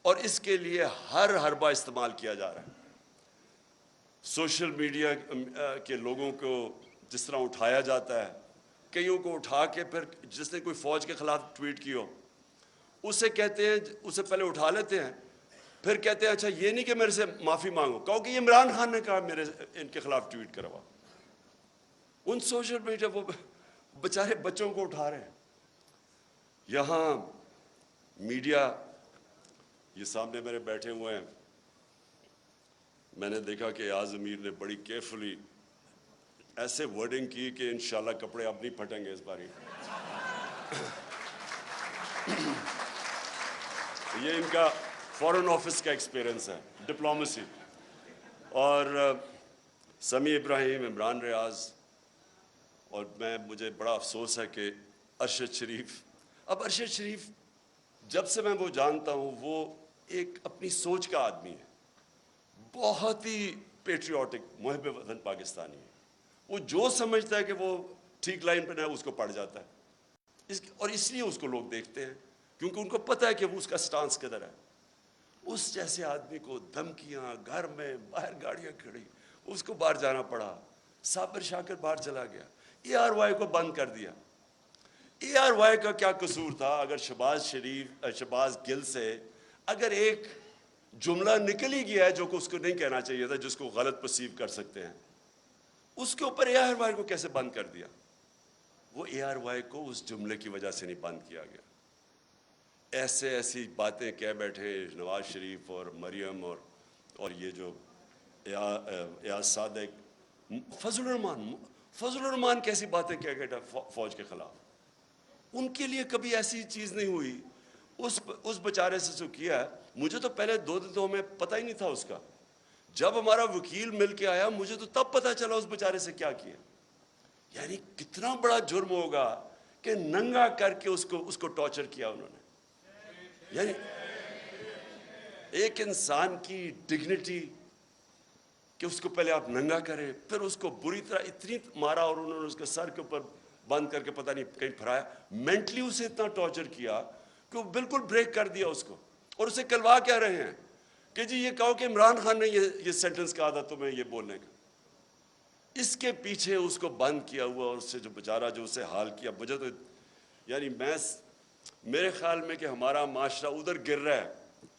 اور اس کے لیے ہر حربہ استعمال کیا جا رہا ہے. سوشل میڈیا کے لوگوں کو جس طرح اٹھایا جاتا ہے, کئیوں کو اٹھا کے پھر جس نے کوئی فوج کے خلاف ٹویٹ کی ہو اسے کہتے ہیں, اسے پہلے اٹھا لیتے ہیں, پھر کہتے ہیں اچھا یہ نہیں کہ میرے سے معافی مانگو, کہو کہ یہ عمران خان نے کہا میرے ان کے خلاف ٹویٹ کروا. ان سوشل میڈیا وہ بیچارے بچوں کو اٹھا رہے ہیں. یہاں میڈیا یہ سامنے میرے بیٹھے ہوئے ہیں, میں نے دیکھا کہ ایاز امیر نے بڑی کیئرفلی ایسے ورڈنگ کی کہ انشاءاللہ کپڑے اب نہیں پھٹیں گے اس باری. یہ ان کا فورن آفس کا ایکسپیرئنس ہے, ڈپلومیسی. اور سمیع ابراہیم, عمران ریاض, اور مجھے بڑا افسوس ہے کہ ارشد شریف. اب ارشد شریف جب سے میں وہ جانتا ہوں وہ ایک اپنی سوچ کا آدمی ہے, بہت ہی پیٹریوٹک, محب وطن پاکستانی ہے. وہ جو سمجھتا ہے کہ وہ ٹھیک لائن پہ ہے اس کو پڑ جاتا ہے, اور اس لیے اس کو لوگ دیکھتے ہیں کیونکہ ان کو پتہ ہے کہ وہ اس کا سٹانس کدھر ہے. اس جیسے آدمی کو دھمکیاں, گھر میں باہر گاڑیاں کھڑی, اس کو باہر جانا پڑا. صابر شاکر باہر چلا گیا, ARY کو بند کر دیا. ARY کا کیا قصور تھا؟ اگر شہباز گل سے اگر ایک جملہ نکل ہی گیا ہے جو کہ اس کو نہیں کہنا چاہیے تھا, جس کو غلط پرسیو کر سکتے ہیں, اس کے اوپر ARY کو کیسے بند کر دیا؟ وہ ARY کو اس جملے کی وجہ سے نہیں بند کیا گیا. ایسی باتیں کہہ بیٹھے نواز شریف اور مریم اور یہ جو ایاز صادق, فضل الرحمان کیسی باتیں کہہ گئے فوج کے خلاف. ان کے لیے کبھی ایسی چیز نہیں ہوئی. اس بیچارے سے جو کیا ہے, مجھے تو پہلے 2 دنوں میں پتہ ہی نہیں تھا اس کا. جب ہمارا وکیل مل کے آیا مجھے تو تب پتہ چلا اس بیچارے سے کیا کیا. یعنی کتنا بڑا جرم ہوگا کہ ننگا کر کے اس کو ٹارچر کیا انہوں نے. یعنی ایک انسان کی ڈگنیٹی کہ اس کو پہلے آپ ننگا کریں, پھر اس کو بری طرح اتنی مارا اور انہوں نے اس کے سر کے اوپر بند کر کے پتہ نہیں کہیں پھرایا. مینٹلی اسے اتنا ٹارچر کیا کہ وہ بالکل بریک کر دیا اس کو. اور اسے کلوا کہہ رہے ہیں کہ جی یہ کہو کہ عمران خان نے یہ سینٹنس کہا تھا تمہیں یہ بولنے کا. اس کے پیچھے اس کو بند کیا ہوا, اور اس سے جو بیچارہ جو اسے حال کیا, مجھے تو یعنی میرے خیال میں کہ ہمارا معاشرہ ادھر گر رہا ہے,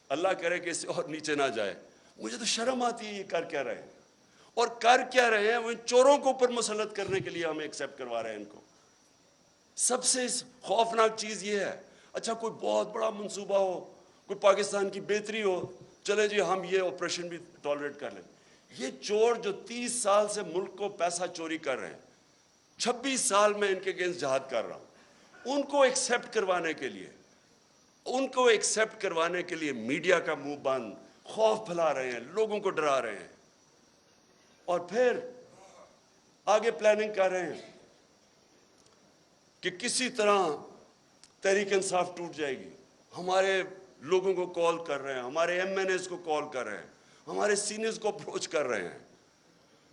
اللہ کرے کہ اس سے اور نیچے نہ جائے. مجھے تو شرم آتی ہے یہ کر کیا رہے ہیں, اور کر کیا رہے ہیں وہ ان چوروں کو اوپر مسلط کرنے کے لیے ہمیں ایکسیپٹ کروا رہے ہیں ان کو. سب سے خوفناک چیز یہ ہے, اچھا کوئی بہت بڑا منصوبہ ہو, کوئی پاکستان کی بہتری ہو, چلے جی ہم یہ آپریشن بھی ٹالریٹ کر لیں. یہ چور جو 30 سال سے ملک کو پیسہ چوری کر رہے ہیں, 26 سال میں ان کے اگینسٹ جہاد کر رہا ہوں, ان کو ایکسیپٹ کروانے کے لیے میڈیا کا منہ بند, خوف پھیلا رہے ہیں, لوگوں کو ڈرا رہے ہیں, اور پھر آگے پلاننگ کر رہے ہیں کہ کسی طرح تحریک انصاف ٹوٹ جائے گی. ہمارے لوگوں کو کال کر رہے ہیں, ہمارے MNAs کو کال کر رہے ہیں, ہمارے سینئرز کو اپروچ کر رہے ہیں,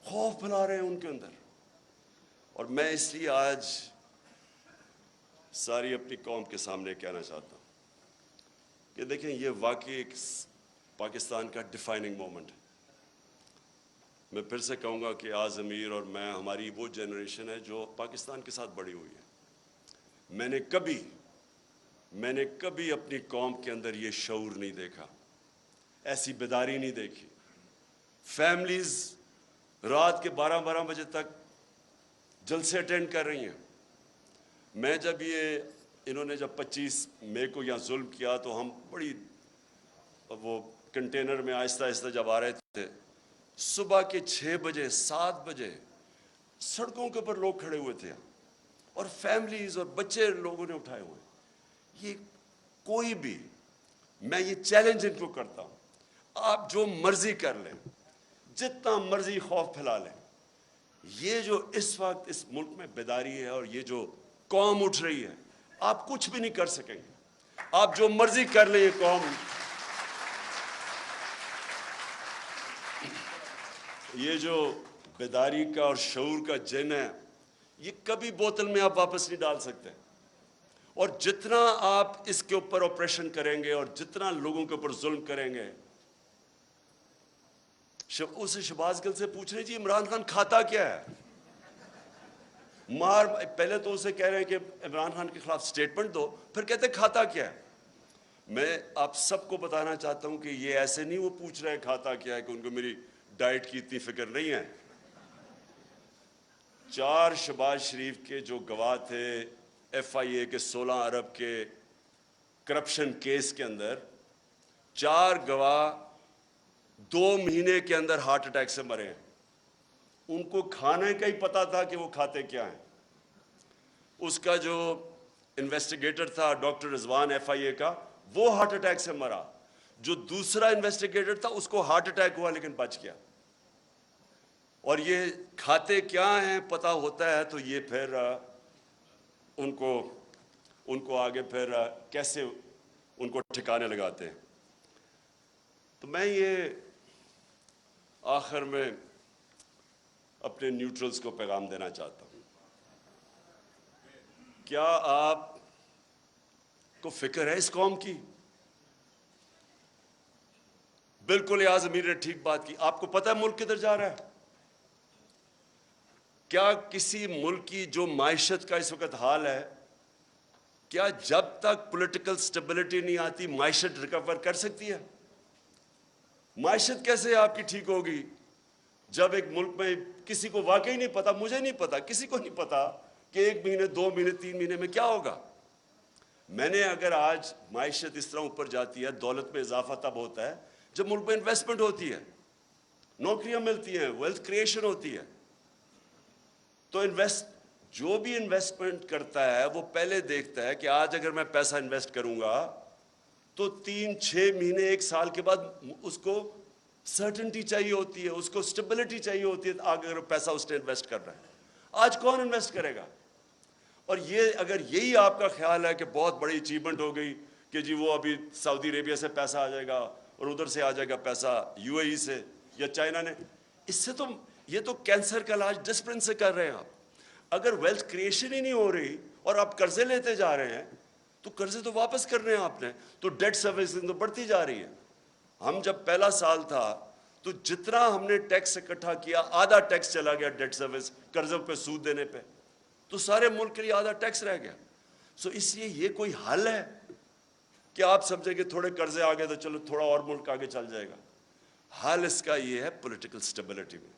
خوف پھیلا رہے ہیں ان کے اندر. اور میں اس لیے آج ساری اپنی قوم کے سامنے کہنا چاہتا ہوں کہ دیکھیں یہ واقعی ایک پاکستان کا ڈیفائننگ مومنٹ ہے. میں پھر سے کہوں گا کہ آز امیر اور میں, ہماری وہ جنریشن ہے جو پاکستان کے ساتھ بڑی ہوئی ہے. میں نے کبھی اپنی قوم کے اندر یہ شعور نہیں دیکھا, ایسی بیداری نہیں دیکھی. فیملیز رات کے 12 بجے تک جلسے اٹینڈ کر رہی ہیں. میں جب انہوں نے جب 25 مئی کو یہاں ظلم کیا تو ہم بڑی وہ کنٹینر میں آہستہ آہستہ جب آ رہے تھے, صبح کے 6 بجے 7 بجے سڑکوں کے اوپر لوگ کھڑے ہوئے تھے, اور فیملیز اور بچے لوگوں نے اٹھائے ہوئے. یہ کوئی بھی, میں یہ چیلنج ان کو کرتا ہوں, آپ جو مرضی کر لیں, جتنا مرضی خوف پھیلا لیں, یہ جو اس وقت اس ملک میں بیداری ہے اور یہ جو قوم اٹھ رہی ہے, آپ کچھ بھی نہیں کر سکیں گے. آپ جو مرضی کر لیں, یہ قوم, یہ جو بیداری کا اور شعور کا جن ہے, یہ کبھی بوتل میں آپ واپس نہیں ڈال سکتے. اور جتنا آپ اس کے اوپر آپریشن کریں گے اور جتنا لوگوں کے اوپر ظلم کریں گے, اسے شہباز گل سے پوچھ رہے جی عمران خان کھاتا کیا ہے. پہلے تو اسے کہہ رہے ہیں کہ عمران خان کے خلاف سٹیٹمنٹ دو, پھر کہتے کھاتا کیا ہے. میں آپ سب کو بتانا چاہتا ہوں کہ یہ ایسے نہیں وہ پوچھ رہے ہیں کھاتا کیا ہے کہ ان کو میری ڈائٹ کی اتنی فکر نہیں ہے. 4 شہباز شریف کے جو گواہ تھے FIA کے 16 ارب کے کرپشن کیس کے اندر, 4 گواہ 2 مہینے کے اندر ہارٹ اٹیک سے مرے ہیں. ان کو کھانے کا ہی پتا تھا کہ وہ کھاتے کیا ہیں. اس کا جو انویسٹیگیٹر تھا ڈاکٹر رضوان FIA کا, وہ ہارٹ اٹیک سے مرا. جو دوسرا انویسٹیگیٹر تھا اس کو ہارٹ اٹیک ہوا لیکن بچ گیا. اور یہ کھاتے کیا ہیں پتا ہوتا ہے تو یہ پھر ان کو آگے پھر کیسے ان کو ٹھکانے لگاتے ہیں. تو میں یہ آخر میں اپنے نیوٹرلز کو پیغام دینا چاہتا ہوں. کیا آپ کو فکر ہے اس قوم کی؟ بالکل یاز امیر نے ٹھیک بات کی. آپ کو پتہ ہے ملک کدھر جا رہا ہے؟ کیا کسی ملک کی جو معیشت کا اس وقت حال ہے، کیا جب تک پولیٹیکل سٹیبلٹی نہیں آتی معیشت ریکور کر سکتی ہے؟ معیشت کیسے آپ کی ٹھیک ہوگی جب ایک ملک میں کسی کو واقعی نہیں پتا، مجھے نہیں پتا، کسی کو نہیں پتا کہ 1 مہینے 2 مہینے 3 مہینے میں کیا ہوگا. میں نے اگر آج معیشت اس طرح اوپر جاتی ہے، دولت میں اضافہ تب ہوتا ہے جب ملک میں انویسٹمنٹ ہوتی ہے، نوکریاں ملتی ہیں، ویلتھ کریشن ہوتی ہے. تو جو بھی انویسٹمنٹ کرتا ہے وہ پہلے دیکھتا ہے کہ آج اگر میں پیسہ انویسٹ کروں گا تو 3-6 مہینے 1 سال کے بعد اس کو سرٹنٹی چاہیے ہوتی ہے، اس کو سٹیبلٹی چاہیے ہوتی ہے اگر پیسہ اس نے انویسٹ کر رہا ہے. آج کون انویسٹ کرے گا؟ اور اگر یہی آپ کا خیال ہے کہ بہت بڑی اچیومنٹ ہو گئی کہ جی وہ ابھی سعودی عربیہ سے پیسہ آ جائے گا اور ادھر سے آ جائے گا پیسہ UAE سے یا چائنا نے، اس سے تو یہ تو کینسر کا علاج ڈسپلن سے کر رہے ہیں آپ. اگر ویلتھ کریشن ہی نہیں ہو رہی اور آپ قرضے لیتے جا رہے ہیں تو قرضے تو واپس کرنے ہیں آپ نے، تو ڈیٹ سروسنگ تو بڑھتی جا رہی ہے. ہم جب پہلا سال تھا تو جتنا ہم نے ٹیکس اکٹھا کیا آدھا ٹیکس چلا گیا ڈیٹ سروس، قرضوں پہ سود دینے پہ، تو سارے ملک کے لیے آدھا ٹیکس رہ گیا. سو اس لیے یہ کوئی حل ہے کہ آپ سمجھیں کہ تھوڑے قرضے آ گئے تو چلو تھوڑا اور ملک آگے چل جائے گا؟ حل اس کا یہ ہے پولیٹیکل سٹیبلٹی میں،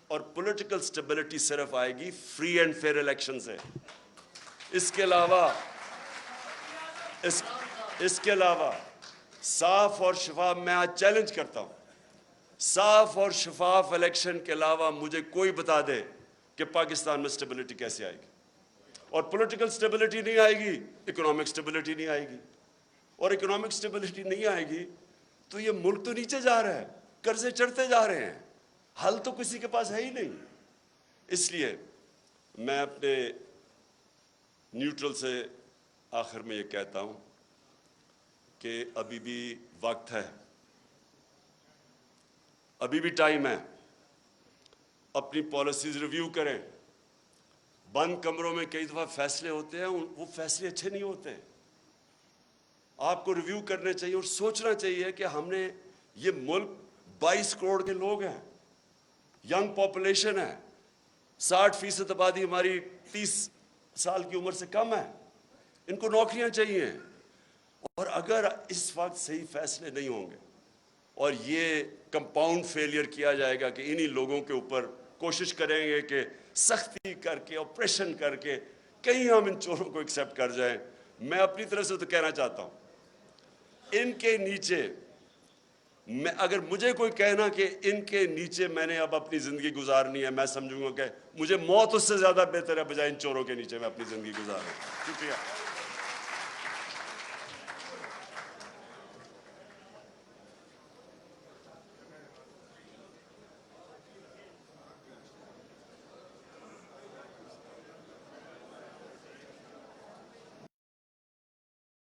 اور پولیٹیکل سٹیبلٹی صرف آئے گی فری اینڈ فیئر الیکشن سے. اس کے علاوہ صاف اور شفاف، میں آج چیلنج کرتا ہوں، صاف اور شفاف الیکشن کے علاوہ مجھے کوئی بتا دے کہ پاکستان میں سٹیبلٹی کیسے آئے گی. اور پولیٹیکل سٹیبلٹی نہیں آئے گی، اکنامک سٹیبلٹی نہیں آئے گی، اور اکنامک سٹیبلٹی نہیں آئے گی تو یہ ملک تو نیچے جا رہا ہے، قرضے چڑھتے جا رہے ہیں، حل تو کسی کے پاس ہے ہی نہیں. اس لیے میں اپنے نیوٹرل سے آخر میں یہ کہتا ہوں کہ ابھی بھی وقت ہے، ابھی بھی ٹائم ہے، اپنی پالیسیز ریویو کریں. بند کمروں میں کئی دفعہ فیصلے ہوتے ہیں، وہ فیصلے اچھے نہیں ہوتے. آپ کو ریویو کرنے چاہیے اور سوچنا چاہیے کہ ہم نے یہ ملک 22 کروڑ کے لوگ ہیں، ینگ پاپولیشن ہے، 60% آبادی ہماری 30 سال کی عمر سے کم ہے، ان کو نوکریاں چاہیے. اور اگر اس وقت صحیح فیصلے نہیں ہوں گے اور یہ کمپاؤنڈ فیلئر کیا جائے گا کہ انہی لوگوں کے اوپر کوشش کریں گے کہ سختی کر کے آپریشن کر کے کہیں ہم ان چوروں کو ایکسیپٹ کر جائیں. میں اپنی طرف سے تو کہنا چاہتا ہوں ان کے نیچے، اگر مجھے کوئی کہنا کہ ان کے نیچے میں نے اب اپنی زندگی گزارنی ہے، میں سمجھوں گا کہ مجھے موت اس سے زیادہ بہتر ہے بجائے ان چوروں کے نیچے میں اپنی زندگی گزاروں. شکریہ.